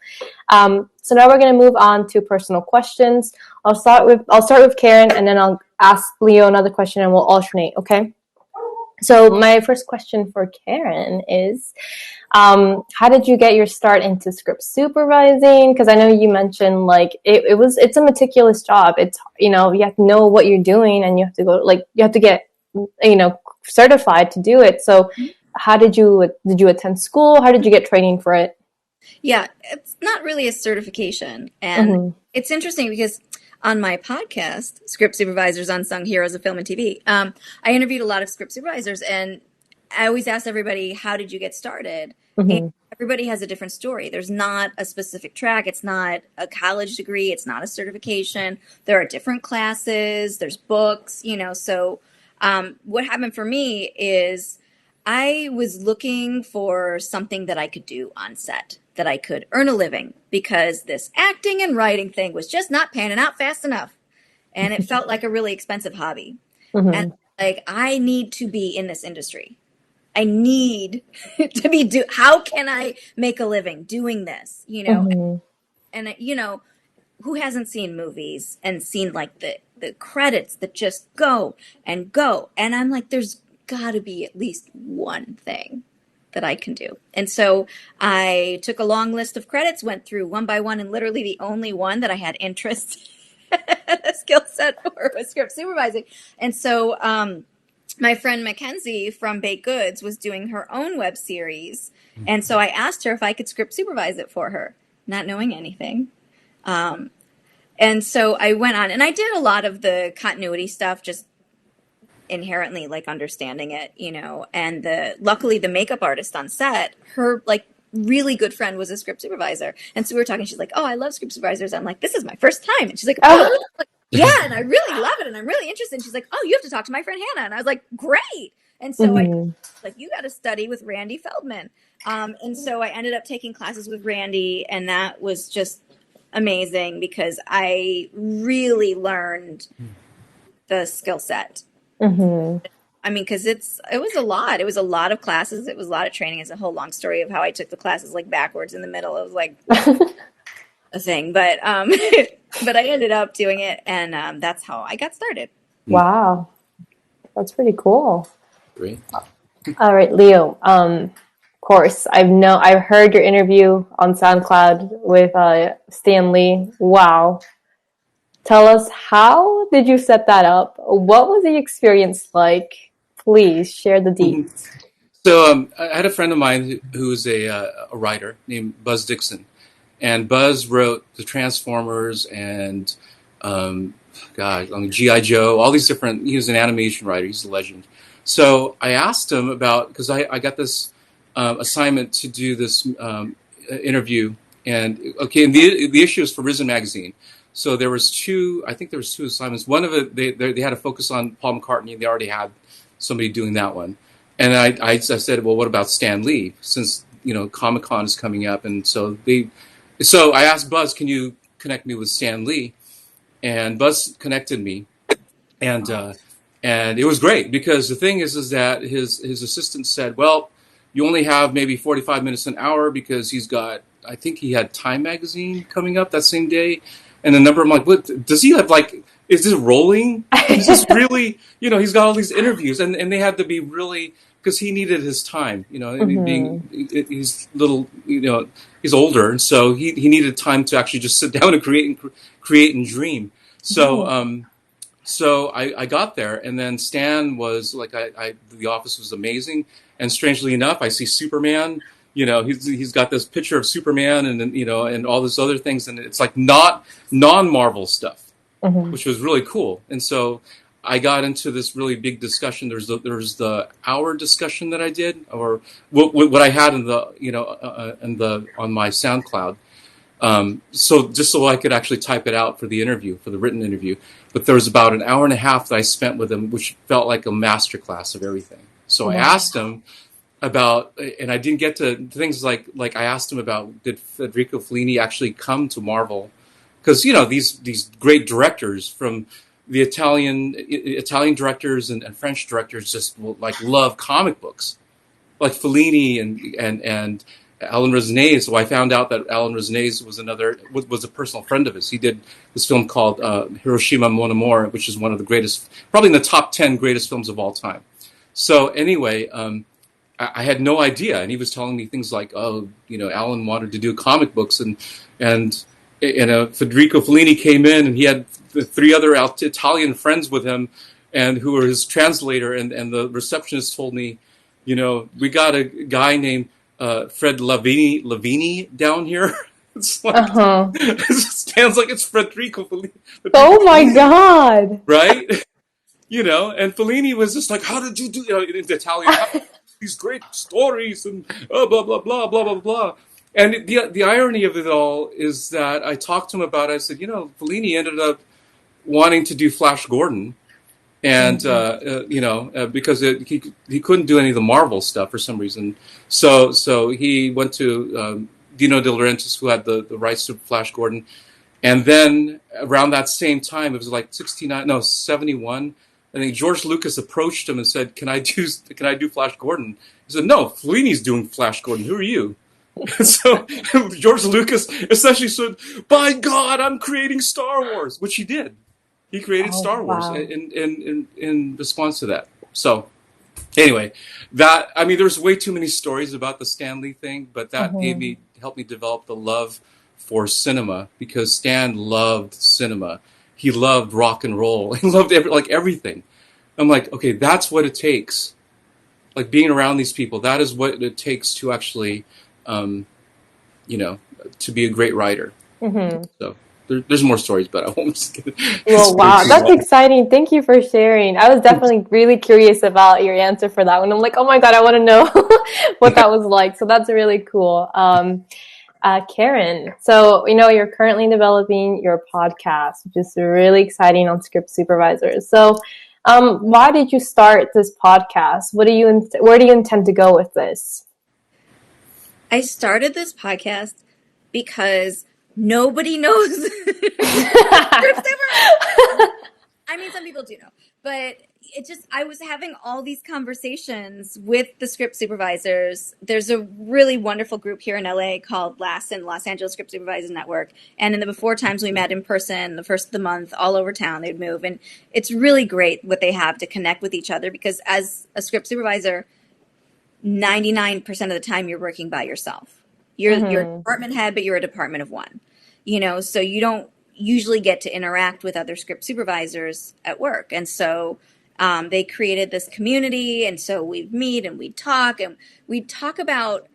So now we're going to move on to personal questions. I'll start with Caryn, and then I'll ask Leo another question, and we'll alternate. Okay. So my first question for Caryn is, how did you get your start into script supervising? Because I know you mentioned like it's a meticulous job. It's you have to know what you're doing, and you have to get certified to do it. So how did you attend school? How did you get training for it? Yeah, it's not really a certification. And it's interesting because on my podcast, Script Supervisors, Unsung Heroes of Film and TV, I interviewed a lot of script supervisors, and I always ask everybody, how did you get started? And everybody has a different story. There's not a specific track. It's not a college degree. It's not a certification. There are different classes. There's books, So what happened for me is I was looking for something that I could do on set, that I could earn a living, because this acting and writing thing was just not panning out fast enough. And it felt like a really expensive hobby. And like, I need to be in this industry. I need to how can I make a living doing this, And who hasn't seen movies and seen like the credits that just go and go. And I'm like, there's got to be at least one thing that I can do. And so I took a long list of credits, went through one by one, and literally the only one that I had interest a skill set for was script supervising. And so my friend Mackenzie from Baked Goods was doing her own web series. And so I asked her if I could script supervise it for her, not knowing anything. And so I went on, and I did a lot of the continuity stuff, just inherently like understanding it, and luckily the makeup artist on set, her like really good friend was a script supervisor. And so we were talking, she's like, oh, I love script supervisors. I'm like, this is my first time. And she's like, oh, like, yeah. And I really love it. And I'm really interested. And she's like, oh, you have to talk to my friend Hannah. And I was like, great. And so I like, you got to study with Randy Feldman. And so I ended up taking classes with Randy, and that was just amazing because I really learned the skill set. I mean, because it was a lot. It was a lot of classes. It was a lot of training. It's a whole long story of how I took the classes like backwards in the middle. It was like a thing, but but I ended up doing it, and that's how I got started. Wow, that's pretty cool. Great. All right, Leo. Of course, I've heard your interview on SoundCloud with Stan Lee. Wow. tell us, how did you set that up? What was the experience like? Please share the deets. So I had a friend of mine who's a writer named Buzz Dixon, and Buzz wrote the Transformers and G.I. Joe, all these different. He was an animation writer. He's a legend. So I asked him about, because I got this assignment to do this interview, and the issue is for Risen magazine. So there was two assignments. One of it they had to focus on Paul McCartney, and they already had somebody doing that one. And I said, well, what about Stan Lee? Since Comic-Con is coming up, and so I asked Buzz, can you connect me with Stan Lee? And Buzz connected me, and it was great, because the thing is that his assistant said, well, you only have maybe 45 minutes an hour, because I think he had Time magazine coming up that same day, and the number. I'm like, what does he have? Like, is this rolling? Is this really? He's got all these interviews, and they had to be really, because he needed his time. He's little, he's older, and so he needed time to actually just sit down and create and dream. So so I got there, and then Stan was like, the office was amazing, and strangely enough, I see Superman. He's got this picture of Superman, and and all this other things, and it's like not non-Marvel stuff, which was really cool. And so I got into this really big discussion. There's the hour discussion that I did, or what I had in the on my SoundCloud. So I could actually type it out for the interview, for the written interview. But there was about an hour and a half that I spent with him, which felt like a masterclass of everything. So I asked him about, and I didn't get to things like I asked him about, did Federico Fellini actually come to Marvel? Because these great directors, from the Italian directors and French directors, just love comic books, like Fellini and Alan Resnais. So I found out that Alan Resnais was a personal friend of his. He did this film called Hiroshima Mon Amour, which is one of the greatest, probably in the top 10 greatest films of all time. So anyway, I had no idea, and he was telling me things like, Alan wanted to do comic books, and Federico Fellini came in, and he had the three other Italian friends with him, and who were his translator, and the receptionist told me, we got a guy named Fred Lavini down here. It's like, it sounds like it's Federico Fellini. Oh my God! Right? And Fellini was just like, how did you do in Italian? These great stories and blah blah blah blah blah blah. And the irony of it all is that I talked to him about it. I said, Fellini ended up wanting to do Flash Gordon, and because he couldn't do any of the Marvel stuff for some reason. So he went to Dino De Laurentiis, who had the rights to Flash Gordon, and then around that same time, it was like 71. I think George Lucas approached him and said, "Can I do Flash Gordon?" He said, "No, Fellini's doing Flash Gordon. Who are you?" And so George Lucas essentially said, "By God, I'm creating Star Wars," which he did. He created Star Wars in response to that. So anyway, there's way too many stories about the Stan Lee thing, but that helped me develop the love for cinema, because Stan loved cinema. He loved rock and roll. He loved everything. I'm like, okay, that's what it takes. Like, being around these people, that is what it takes to actually, to be a great writer. So there's more stories, but I won't. Well, wow, that's exciting. Thank you for sharing. I was definitely really curious about your answer for that one. I'm like, oh my God, I want to know what that was like. So that's really cool. Caryn, so you're currently developing your podcast, which is really exciting, on Script Supervisors. So why did you start this podcast? Where do you intend to go with this? I started this podcast because nobody knows. I mean, some people do know, but I was having all these conversations with the script supervisors. There's a really wonderful group here in LA called Los Angeles Script Supervisors Network. And in the before times, we met in person the first of the month, all over town. They'd move. And it's really great what they have to connect with each other, because as a script supervisor, 99% of the time you're working by yourself. You're a department head, but you're a department of one. So you don't usually get to interact with other script supervisors at work. And so they created this community. And so we'd meet and we'd talk about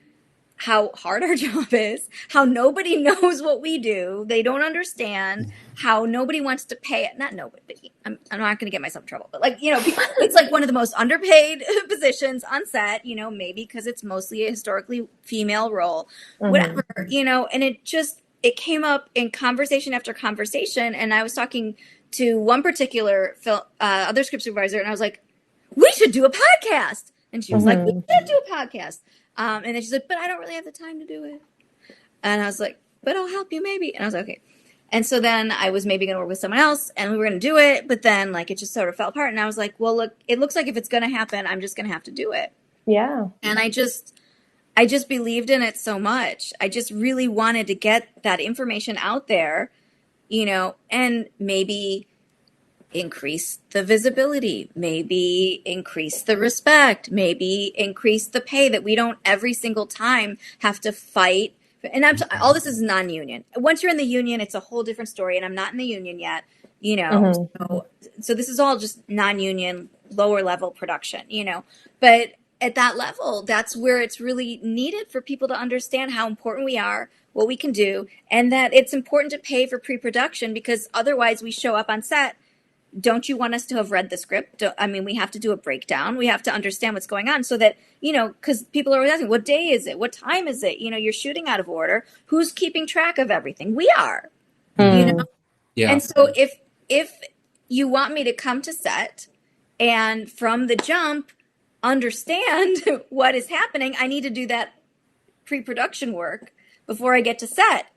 how hard our job is, how nobody knows what we do. They don't understand how nobody wants to pay it. Not nobody. I'm not going to get myself in trouble, but like, it's like one of the most underpaid positions on set, maybe because it's mostly a historically female role, whatever, and it came up in conversation after conversation. And I was talking to one particular other script supervisor, and I was like, we should do a podcast. And she was like, we should do a podcast. And then she's like, but I don't really have the time to do it. And I was like, but I'll help you maybe. And I was like, okay. And so then I was maybe going to work with someone else and we were going to do it. But then like it just sort of fell apart. And I was like, well, look, it looks like if it's going to happen, I'm just going to have to do it. Yeah. And I just believed in it so much. I just really wanted to get that information out there, and maybe increase the visibility, maybe increase the respect, maybe increase the pay, that we don't every single time have to fight. And all this is non-union. Once you're in the union, it's a whole different story. And I'm not in the union yet, So this is all just non-union, lower level production, But at that level, that's where it's really needed for people to understand how important we are, what we can do, and that it's important to pay for pre-production, because otherwise we show up on set. Don't you want us to have read the script? We have to do a breakdown. We have to understand what's going on so that, because people are always asking, what day is it? What time is it? You're shooting out of order. Who's keeping track of everything? We are, Yeah. And so if you want me to come to set and from the jump understand what is happening, I need to do that pre-production work before I get to set.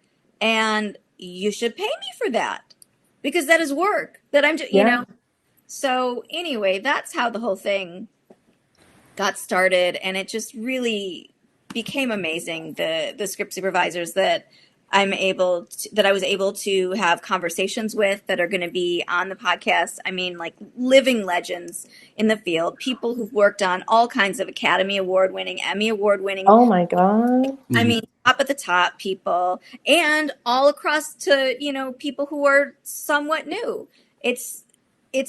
And you should pay me for that. Because that is work that I'm just, So anyway, that's how the whole thing got started. And it just really became amazing. The script supervisors that I was able to have conversations with that are going to be on the podcast. Like living legends in the field, people who've worked on all kinds of Academy Award winning, Emmy Award winning. Oh my God. Top at the top people, and all across to, people who are somewhat new. It's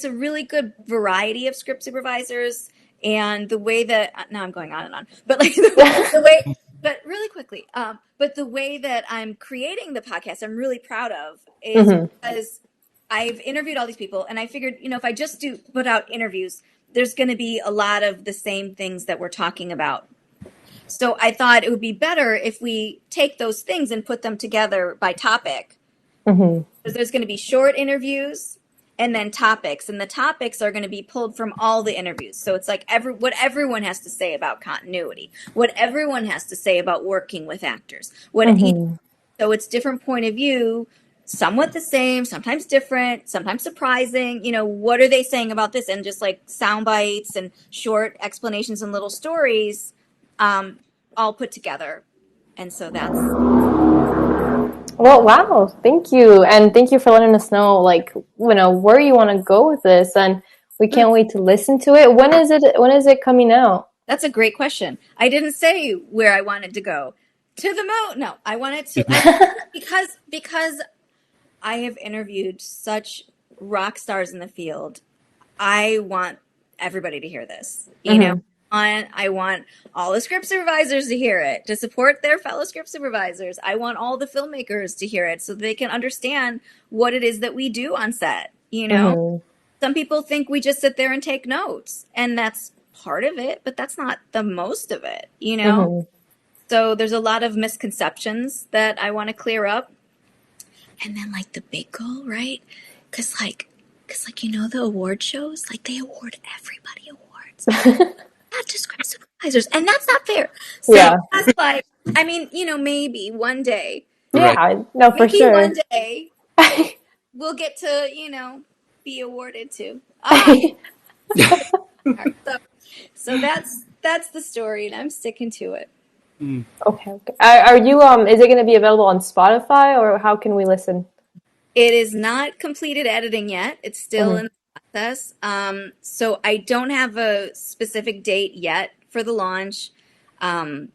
a really good variety of script supervisors, and the way that, now I'm going on and on, but like the way, but really quickly, but the way that I'm creating the podcast, I'm really proud of, is because I've interviewed all these people, and I figured, if I just put out interviews, there's going to be a lot of the same things that we're talking about. So I thought it would be better if we take those things and put them together by topic. Because there's going to be short interviews and then topics. And the topics are going to be pulled from all the interviews. So it's like what everyone has to say about continuity, what everyone has to say about working with actors. So it's different point of view, somewhat the same, sometimes different, sometimes surprising. What are they saying about this? And just like sound bites and short explanations and little stories. All put together. And so that's... Well, wow. Thank you. And thank you for letting us know, where you want to go with this. And we can't wait to listen to it. When is it coming out? That's a great question. I didn't say where I wanted to go. To the moon. No, I wanted to... because I have interviewed such rock stars in the field. I want everybody to hear this, I want all the script supervisors to hear it, to support their fellow script supervisors. I want all the filmmakers to hear it so they can understand what it is that we do on set. Some people think we just sit there and take notes, and that's part of it, but that's not the most of it, So there's a lot of misconceptions that I want to clear up. And then the big goal, right? Because the award shows, they award everybody awards. Not just script supervisors, and that's not fair. So that's maybe one day. Yeah, no, for sure. One day we'll get to, be awarded too. So that's the story, and I'm sticking to it. Okay. Are you is it going to be available on Spotify, or how can we listen? It is not completed editing yet. It's still in the process. So I don't have a specific date yet for the launch. But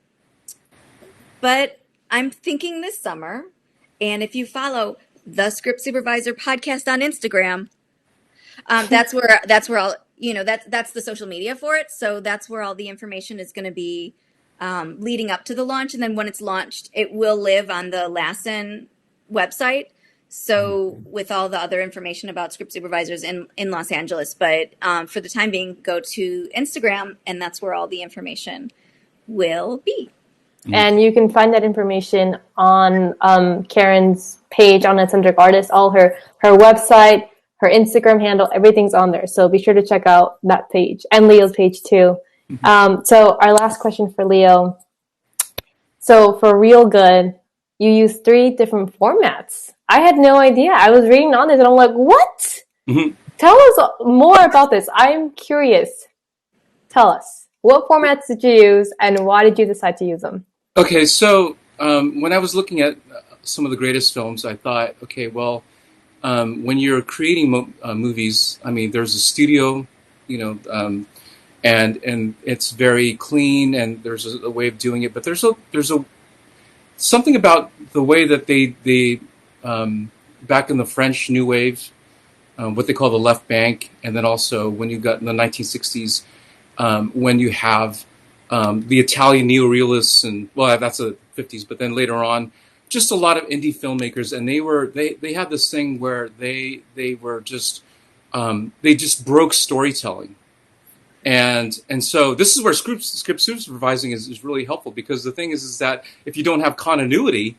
I'm thinking this summer. And if you follow, the Script Supervisor podcast on Instagram. That's where all, that's the social media for it. So that's where all the information is going to be leading up to the launch. And then when it's launched, it will live on the Lassen website. So with all the other information about Script Supervisors in Los Angeles. But for the time being, go to Instagram, and that's where all the information will be. And you can find that information on Caryn's page on Eccentric Artists. All her website, her Instagram handle, everything's on there. So be sure to check out that page and Leo's page too. So our last question for Leo. So for Real Good, you use 3 different formats. I had no idea. I was reading on this and I'm like, what? Tell us more about this. I'm curious. Tell us. What formats did you use and why did you decide to use them? Okay, so when I was looking at some of the greatest films, I thought, okay, well, when you're creating movies, I mean, there's a studio, and it's very clean, and there's a way of doing it. But there's something about the way that they back in the French New Wave, what they call the left bank, and then also when you got in the 1960s, when you have the Italian neorealists, and well, that's the 50s, but then later on, just a lot of indie filmmakers, and they had this thing where they just broke storytelling, and so this is where script supervising is really helpful, because the thing is that if you don't have continuity,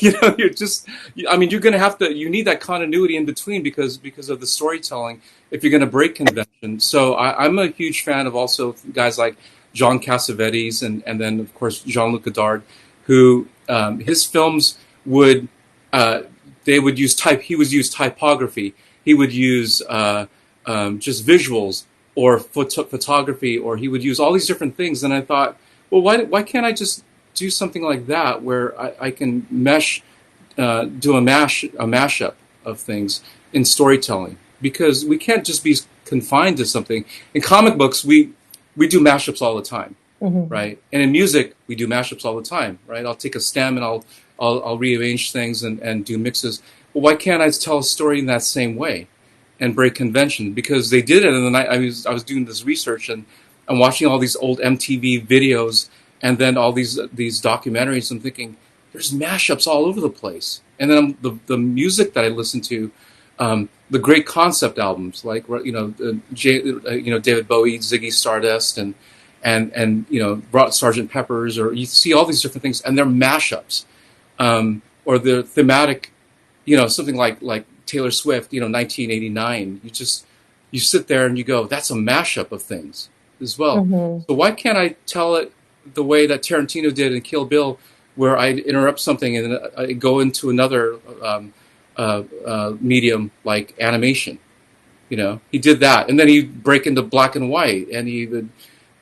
you're going to have to, you need that continuity in between because of the storytelling if you're going to break convention. So I'm a huge fan of also guys like John Cassavetes and then of course Jean-Luc Godard, who his films would he would use typography, he would use just visuals or photography, or he would use all these different things. And I thought, well, why can't I just do something like that where I can do a mashup of things in storytelling, because we can't just be confined to something. In comic books, we do mashups all the time, right? And in music, we do mashups all the time, right? I'll take a stem and I'll rearrange things and do mixes. Well, why can't I tell a story in that same way and break convention? Because they did it in the night. I was doing this research and I'm watching all these old MTV videos and then all these documentaries. I'm thinking, there's mashups all over the place. And then the music that I listen to, the great concept albums like David Bowie, Ziggy Stardust, and Sgt. Pepper's, or you see all these different things, and they're mashups, or the thematic, something like Taylor Swift, 1989. You sit there and you go, that's a mashup of things as well. So why can't I tell it the way that Tarantino did in Kill Bill, where I interrupt something and I go into another medium like animation? He did that, and then he'd break into black and white, and he would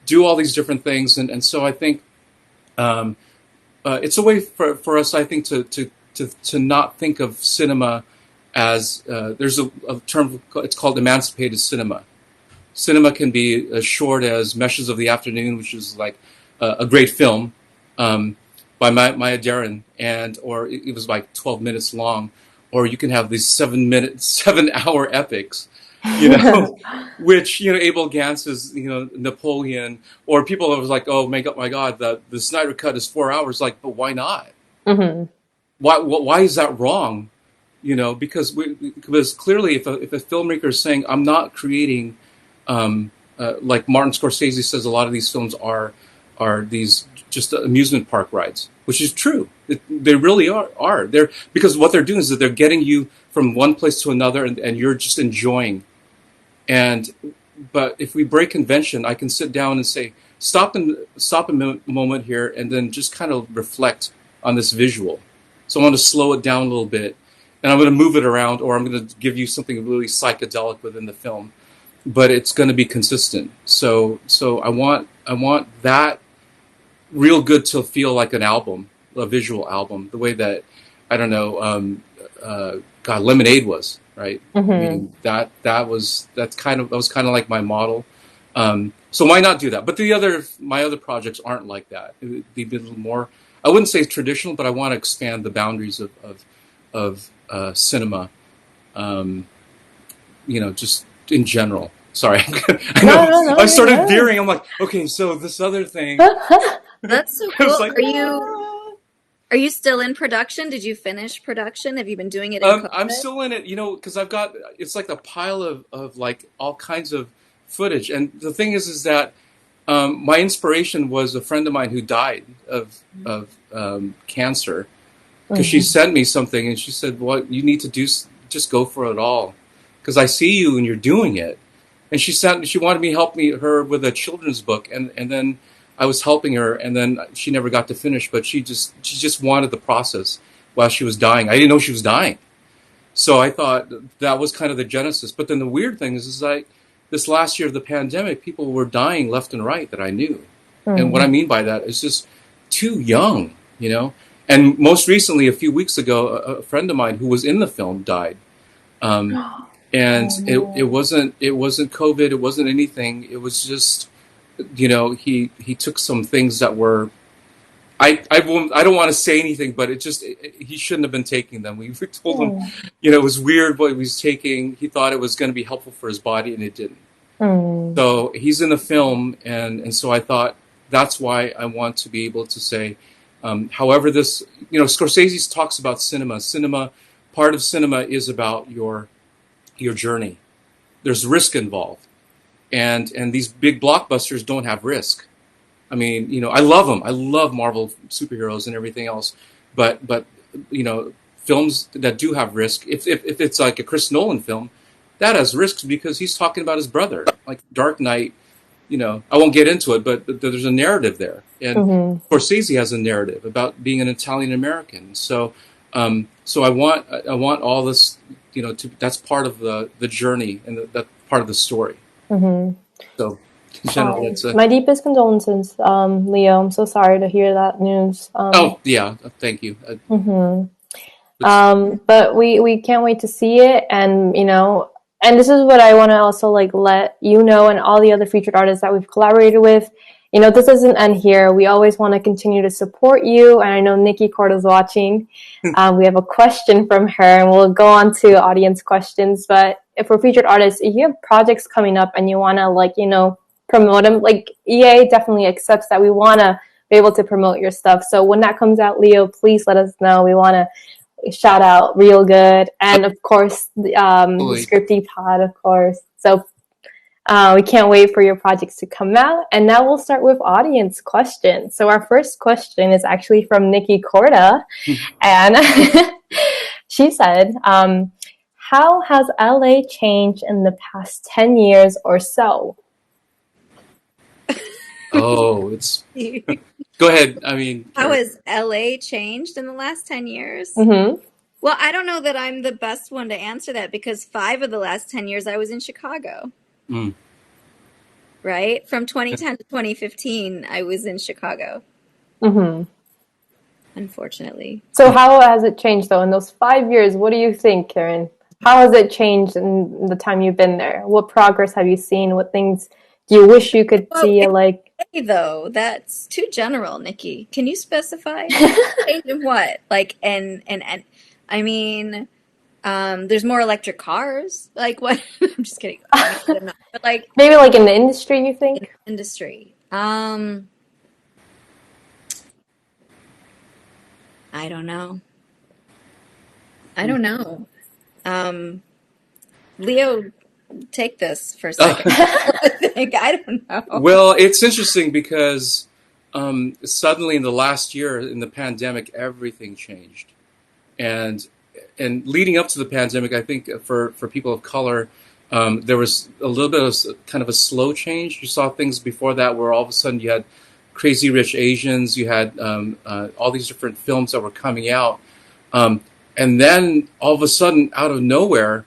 do all these different things, and so I think it's a way for us, I think, to not think of cinema as there's a term, it's called Emancipated Cinema. Cinema can be as short as Meshes of the Afternoon, which is like a great film by Maya Deren, or it was like 12 minutes long, or you can have these 7-hour epics, which Abel Gantz's Napoleon, or people are like, oh my God, the Snyder Cut is 4 hours. Like, but why not? Why is that wrong? Because clearly, if a filmmaker is saying, I'm not creating, like Martin Scorsese says, a lot of these films are these just amusement park rides, which is true. They really are. They're, because what they're doing is that they're getting you from one place to another, and you're just enjoying. But if we break convention, I can sit down and say, stop a moment here, and then just kind of reflect on this visual. So I want to slow it down a little bit, and I'm going to move it around, or I'm going to give you something really psychedelic within the film, but it's going to be consistent. So I want that Real Good to feel like an album, a visual album, the way that, I don't know, Lemonade was, right? I mean, that was kind of like my model. So why not do that? But my other projects aren't like that. They'd be a little more, I wouldn't say traditional, but I want to expand the boundaries of cinema, just in general. Sorry, I know No, I started no. veering. I'm like, okay, so this other thing. That's so I cool. was like, Are you still in production? Did you finish production? Have you been doing it in COVID? I'm still in it, because it's like a pile of like all kinds of footage. And the thing is that my inspiration was a friend of mine who died of cancer, because she sent me something and she said, "Well, you need to just go for it all, because I see you and you're doing it." And she wanted me to help her with a children's book, and then I was helping her, and then she never got to finish, but she just wanted the process while she was dying. I didn't know she was dying. So I thought that was kind of the genesis. But then the weird thing is like this last year of the pandemic, people were dying left and right that I knew. And what I mean by that is just too young, And most recently, a few weeks ago, a friend of mine who was in the film died. And it wasn't COVID, it wasn't anything. It was just, he took some things that were, I don't want to say anything, but he shouldn't have been taking them. We told him, it was weird what he was taking. He thought it was going to be helpful for his body, and it didn't. So he's in the film, and so I thought that's why I want to be able to say, however this, Scorsese talks about cinema. Part of cinema is about your journey. There's risk involved, and these big blockbusters don't have risk. I mean, I love them. I love Marvel superheroes and everything else, but films that do have risk, if it's like a Chris Nolan film, that has risks because he's talking about his brother, like Dark Knight. I won't get into it, but there's a narrative there, and Scorsese has a narrative about being an Italian American. So I want all this, that's part of the journey and that part of the story. So. In general, my deepest condolences, Leo. I'm so sorry to hear that news. Thank you. But we can't wait to see it, and and this is what I want to also let you know, and all the other featured artists that we've collaborated with. This doesn't end here. We always want to continue to support you, and I know Nikki Corda's watching. We have a question from her, and we'll go on to audience questions. But if we're featured artists, if you have projects coming up and you want to promote them, EA definitely accepts that. We want to be able to promote your stuff. So when that comes out, Leo, please let us know. We want to shout out Real Good, and of course the Scripty Pod, of course. So we can't wait for your projects to come out. And now we'll start with audience questions. So our first question is actually from Nikki Corda, and she said, how has LA changed in the past 10 years or so? Oh, it's... Go ahead. I mean... How has LA changed in the last 10 years? Mm-hmm. Well, I don't know that I'm the best one to answer that, because 5 of the last 10 years I was in Chicago. Right? From 2010 to 2015, I was in Chicago. Unfortunately. So how has it changed, though, in those 5 years? What do you think, Caryn? How has it changed in the time you've been there? What progress have you seen? What things do you wish you could see? Though, that's too general, Nikki. Can you specify? In what? And I mean, there's more electric cars. What? I'm just kidding. But maybe in the industry, you think? Industry. I don't know. Leo, take this for a second. I don't know. Well, it's interesting because suddenly in the last year, in the pandemic, everything changed. And leading up to the pandemic, I think for people of color, there was a little bit of kind of a slow change. You saw things before that where all of a sudden you had Crazy Rich Asians, you had all these different films that were coming out. And then all of a sudden, out of nowhere,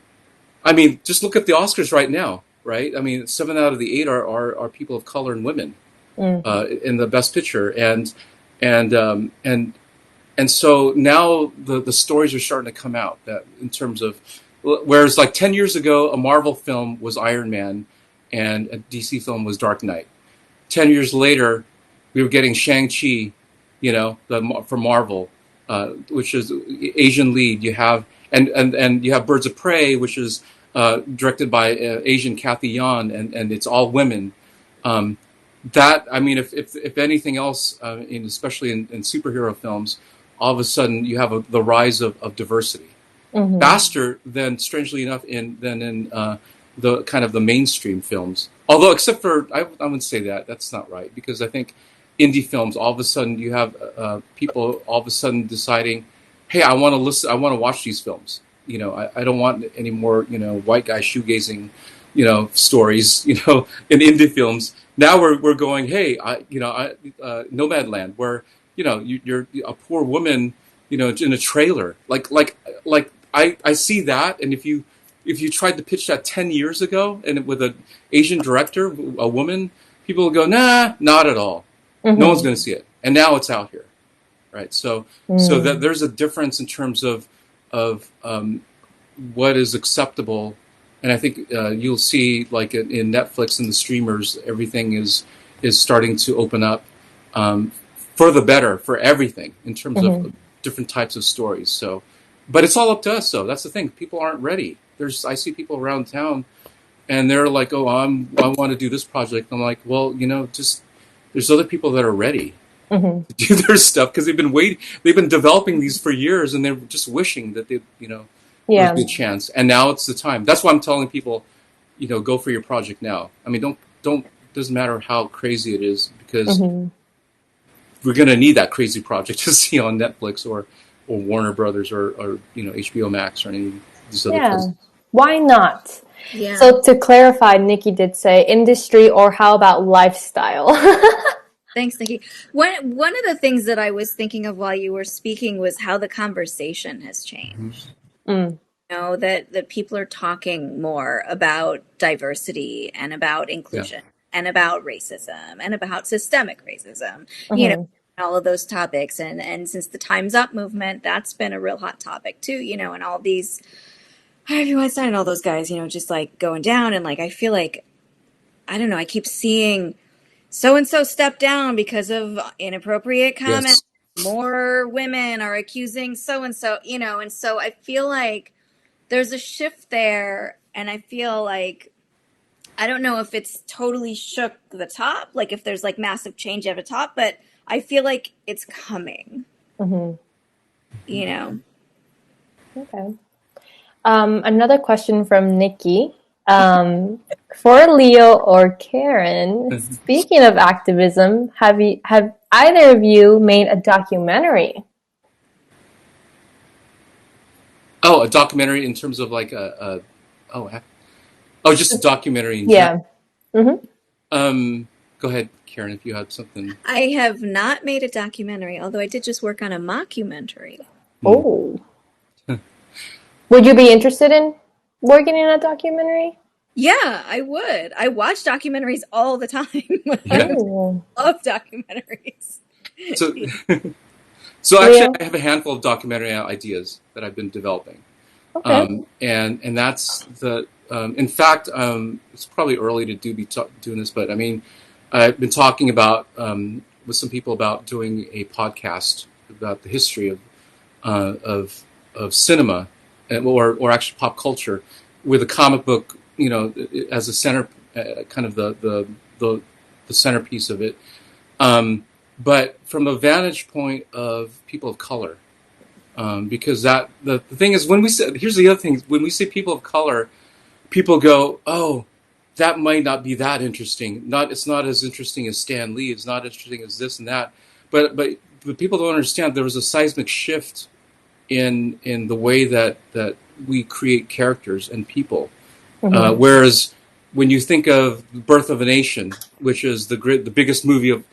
I mean, just look at the Oscars right now, right? I mean, 7 out of the 8 are people of color and women in the Best Picture, and so now the stories are starting to come out that in terms of, whereas 10 years ago a Marvel film was Iron Man and a DC film was Dark Knight. 10 years later, we were getting Shang-Chi, for Marvel. which is Asian lead. You have and you have Birds of Prey, which is directed by Asian Kathy Yan, and it's all women. That, I mean, if anything else, especially in superhero films, all of a sudden you have the rise of diversity, faster than, strangely enough, in the kind of the mainstream films. Although, except for, I wouldn't say that. That's not right, because I think indie films, all of a sudden you have people all of a sudden deciding, hey, I want to listen, I want to watch these films. I don't want any more, white guy shoegazing, stories, in indie films. Now we're going, hey, Nomadland, where, you're a poor woman, in a trailer. Like I see that, and if you tried to pitch that 10 years ago and with an Asian director, a woman, people will go, nah, not at all. No one's going to see it. And now it's out here, right? So that there's a difference in terms of what is acceptable. And I think you'll see, like in Netflix and the streamers, everything is starting to open up for the better for everything in terms of different types of stories. So, but it's all up to us. So that's the thing. People aren't ready. I see people around town, and they're like, "Oh, I want to do this project." I'm like, "Well, just there's other people that are ready to do their stuff, because they've been developing these for years, and they're just wishing that they, there's a good chance. And now it's the time. That's why I'm telling people, go for your project now. I mean, don't. Doesn't matter how crazy it is, because we're going to need that crazy project to see on Netflix or Warner Brothers or HBO Max or any of these other places. Why not? Yeah. So to clarify, Nikki did say industry, or how about lifestyle? Thanks, Nikki. One of the things that I was thinking of while you were speaking was how the conversation has changed. That people are talking more about diversity and about inclusion and about racism and about systemic racism, all of those topics. And since the Time's Up movement, that's been a real hot topic too, and all these Harvey Weinstein and all those guys, just like going down. And like, I feel like, I don't know, I keep seeing so-and-so step down because of inappropriate comments. Yes. More women are accusing so-and-so, and so I feel like there's a shift there. And I feel like, I don't know if it's totally shook the top, like if there's like massive change at the top, but I feel like it's coming, Okay. Another question from Nikki. For Leo or Caryn, speaking of activism, have either of you made a documentary? Oh, a documentary in terms of like just a documentary in general. Go ahead, Caryn, if you had something. I have not made a documentary, although I did just work on a mockumentary. Oh. Would you be interested in working in a documentary? Yeah, I would. I watch documentaries all the time. I love documentaries. So actually, I have a handful of documentary ideas that I've been developing. Okay. And that's the. In fact, it's probably early to doing this, but I mean, I've been talking about with some people about doing a podcast about the history of cinema, or actually pop culture, with a comic book, as a center, kind of the centerpiece of it. But from a vantage point of people of color, because the thing is, here's the other thing: when we say people of color, people go, "Oh, that might not be that interesting. It's not as interesting as Stan Lee. It's not interesting as this and that." But people don't understand there was a seismic shift in the way that we create characters and people. Whereas when you think of Birth of a Nation, which is the biggest movie of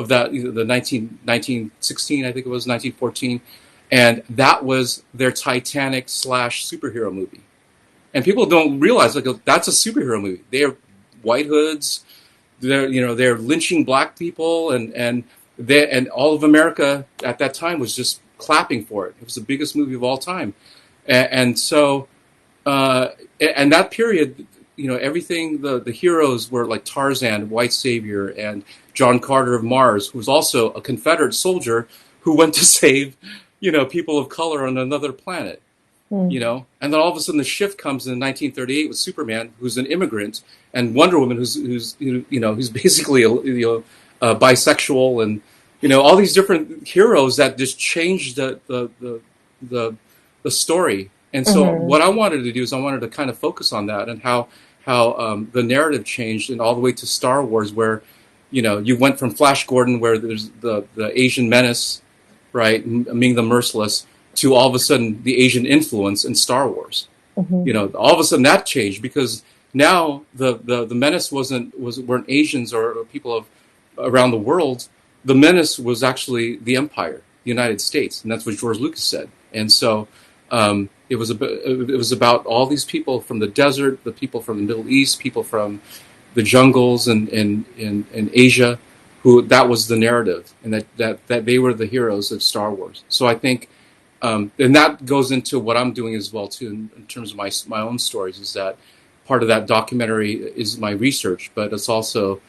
that, the 1916, I think it was 1914, and that was their Titanic / superhero movie. And people don't realize, like, that's a superhero movie. They're white hoods. They're lynching black people, and all of America at that time was just clapping for it. It was the biggest movie of all time, and so and that period, everything. The heroes were like Tarzan, white savior, and John Carter of Mars, who was also a Confederate soldier who went to save people of color on another planet. And then all of a sudden the shift comes in 1938 with Superman, who's an immigrant, and Wonder Woman, who's basically bisexual, and all these different heroes that just changed the story. And so what I wanted to do is I wanted to kind of focus on that and how the narrative changed, and all the way to Star Wars, where you went from Flash Gordon, where there's the Asian menace, right, Ming the Merciless, to all of a sudden the Asian influence in Star Wars. All of a sudden that changed, because now the menace weren't Asians or people of around the world. The menace was actually the Empire, the United States, and that's what George Lucas said. And so it was about all these people from the desert, the people from the Middle East, people from the jungles and Asia, who that was the narrative, and that they were the heroes of Star Wars. So I think. And that goes into what I'm doing as well too, in terms of my own stories. Is that part of that documentary is my research, but it's also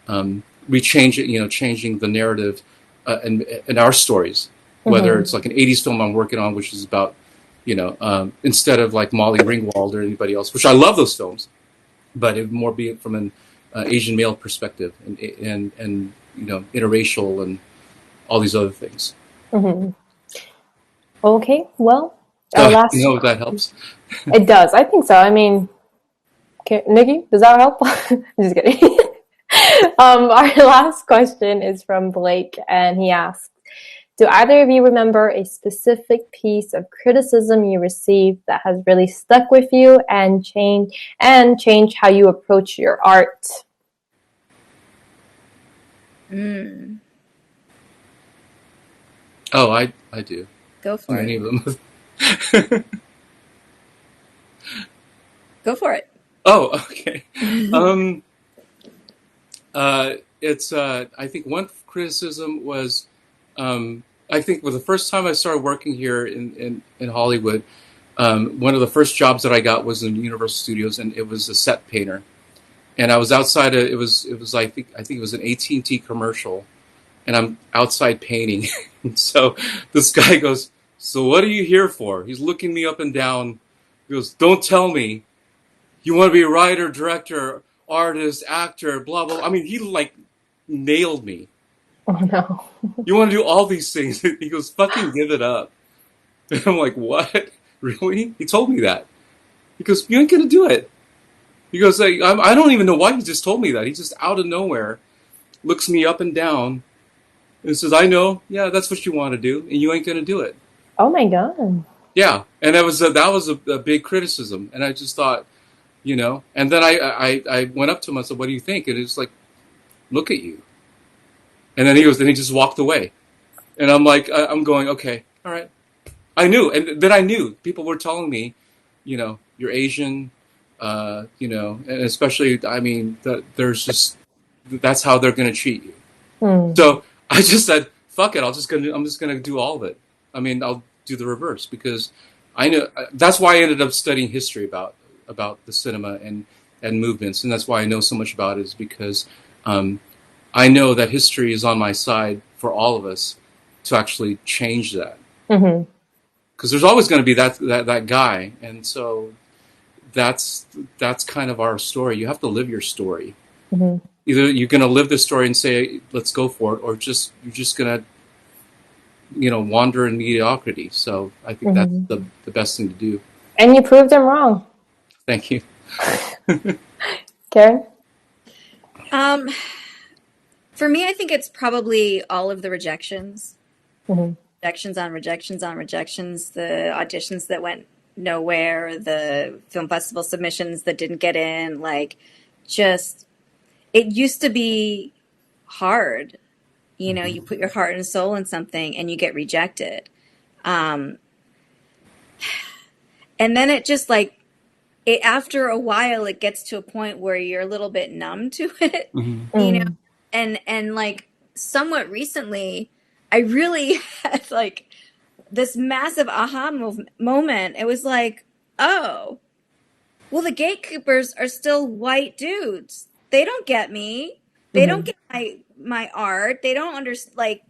changing the narrative in our stories. Whether it's like an '80s film I'm working on, which is about instead of like Molly Ringwald or anybody else, which I love those films, but it more be it from an Asian male perspective and interracial and all these other things. Okay, well, our last... if that helps. It does. I think so. I mean, Nikki, does that help? I'm just kidding. Our last question is from Blake, and he asks, do either of you remember a specific piece of criticism you received that has really stuck with you and changed how you approach your art? Oh, I do. Go for Any it. of them. Go for it. Oh, okay. It's I think one criticism was I think the first time I started working here in Hollywood, one of the first jobs that I got was in Universal Studios, and it was a set painter. And I was outside it was I think it was an AT&T commercial, and I'm outside painting. And so this guy goes, "So what are you here for?" He's looking me up and down. He goes, "Don't tell me you want to be a writer, director, artist, actor, blah, blah." I mean, he like nailed me. Oh, no. You want to do all these things. He goes, "Fucking give it up." And I'm like, "What? Really?" He told me that. He goes, "You ain't going to do it." He goes, I don't even know why he just told me that. He just out of nowhere looks me up and down and says, "I know, yeah, that's what you want to do, and you ain't going to do it." Oh, my God. Yeah, and that was a big criticism. And I just thought, and then I went up to him and said, "What do you think?" And it's like, "Look at you." And then he just walked away. And I'm like, I'm going, okay, all right. I knew, and then I knew people were telling me, you're Asian, and especially, I mean, that's how they're going to treat you. So I just said, fuck it, I'm just gonna do all of it. I mean, I'll do the reverse, because I know that's why I ended up studying history about the cinema and movements, and that's why I know so much about it, is because I know that history is on my side for all of us to actually change that. Because there's always going to be that guy, and so that's kind of our story. You have to live your story. Either you're going to live the story and say, "Let's go for it," or you're just going to wander in mediocrity. So I think that's the best thing to do. And you proved him wrong. Thank you. Caryn? For me, I think it's probably all of the rejections. Rejections on rejections on rejections, the auditions that went nowhere, the film festival submissions that didn't get in, it used to be hard. You put your heart and soul in something and you get rejected. And then it just after a while, it gets to a point where you're a little bit numb to it, and somewhat recently, I really had this massive aha moment. It was like, oh, well, the gatekeepers are still white dudes. They don't get me. They don't get my art. They don't understand.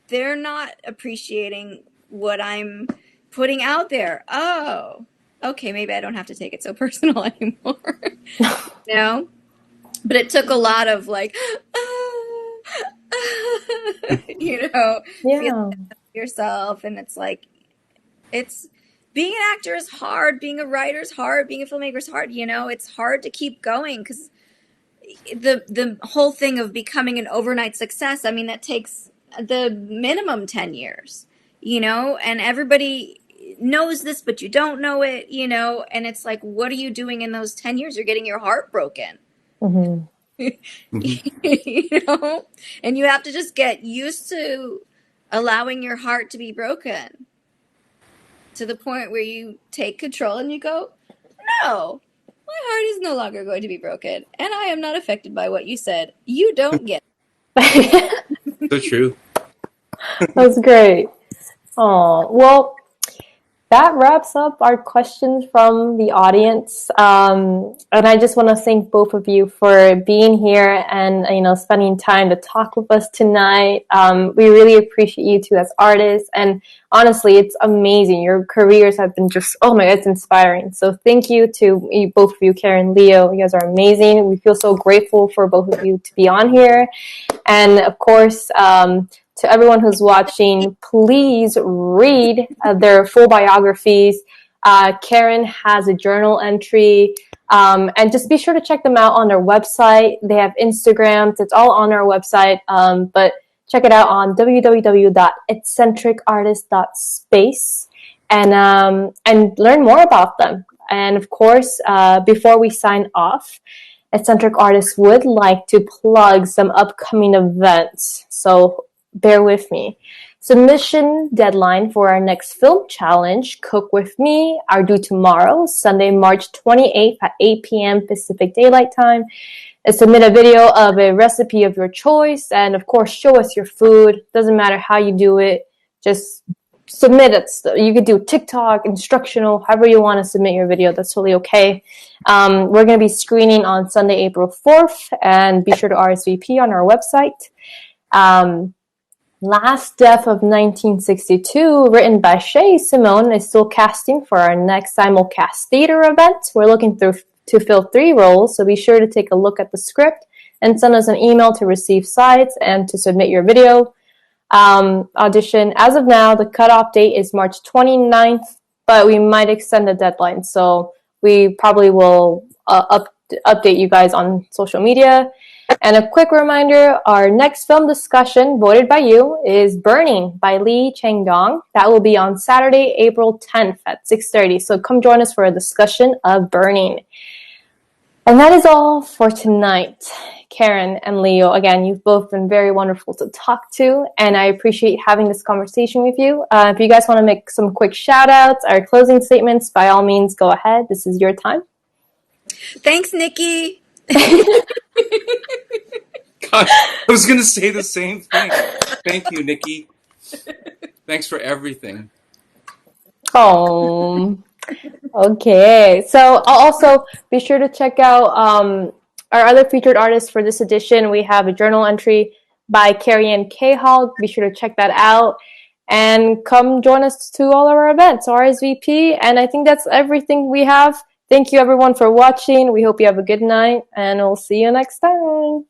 They're not appreciating what I'm putting out there. Oh, okay, maybe I don't have to take it so personal anymore. You know? But it took a lot of like, you know, feeling Yeah. yourself. And it's like, it's being an actor is hard, being a writer is hard, being a filmmaker is hard. You know, it's hard to keep going because the whole thing of becoming an overnight success, I mean, that takes the minimum 10 years, you know, and everybody knows this, but you don't know it, you know, and it's like, what are you doing in those 10 years? You're getting your heart broken. Mm-hmm. You know, and you have to just get used to allowing your heart to be broken to the point where you take control and you go, no, my heart is no longer going to be broken, and I am not affected by what you said. You don't get it. So true. That's great. Oh, well, that wraps up our questions from the audience. And I just want to thank both of you for being here and, you know, spending time to talk with us tonight. We really appreciate you two as artists. And honestly, it's amazing. Your careers have been just, oh my God, it's inspiring. So thank you to both of you, Caryn, Leo. You guys are amazing. We feel so grateful for both of you to be on here. And of course, to everyone who's watching, please read their full biographies. Caryn has a journal entry. And just be sure to check them out on their website. They have Instagrams. It's all on our website. But check it out on www.eccentricartist.space and learn more about them. And of course, before we sign off, Eccentric Artists would like to plug some upcoming events. So bear with me. Submission deadline for our next film challenge, Cook With Me, are due tomorrow, Sunday, March 28th at 8 p.m. Pacific Daylight Time. Submit a video of a recipe of your choice, and of course, show us your food. Doesn't matter how you do it, just submit it. You could do TikTok, instructional, however you want to submit your video. That's totally okay. We're going to be screening on Sunday, April 4th, and be sure to RSVP on our website. Last Death of 1962, written by Shay Simone, is still casting for our next simulcast theater event. We're looking to fill 3 roles, so be sure to take a look at the script and send us an email to receive sites and to submit your video. Audition. As of now, the cutoff date is March 29th, but we might extend the deadline, so we probably will update you guys on social media. And a quick reminder, our next film discussion, voted by you, is Burning by Lee Chang-dong. That will be on Saturday, April 10th at 6:30. So come join us for a discussion of Burning. And that is all for tonight. Caryn and Leo, again, you've both been very wonderful to talk to, and I appreciate having this conversation with you. If you guys want to make some quick shout-outs or closing statements, by all means, go ahead. This is your time. Thanks, Nikki. God, I was going to say the same thing. Thank you, Nikki. Thanks for everything. Oh, okay. So I'll also be sure to check out our other featured artists for this edition. We have a journal entry by Caryn K-Hall. Be sure to check that out. And come join us to all of our events, RSVP. And I think that's everything we have. Thank you, everyone, for watching. We hope you have a good night, and we'll see you next time.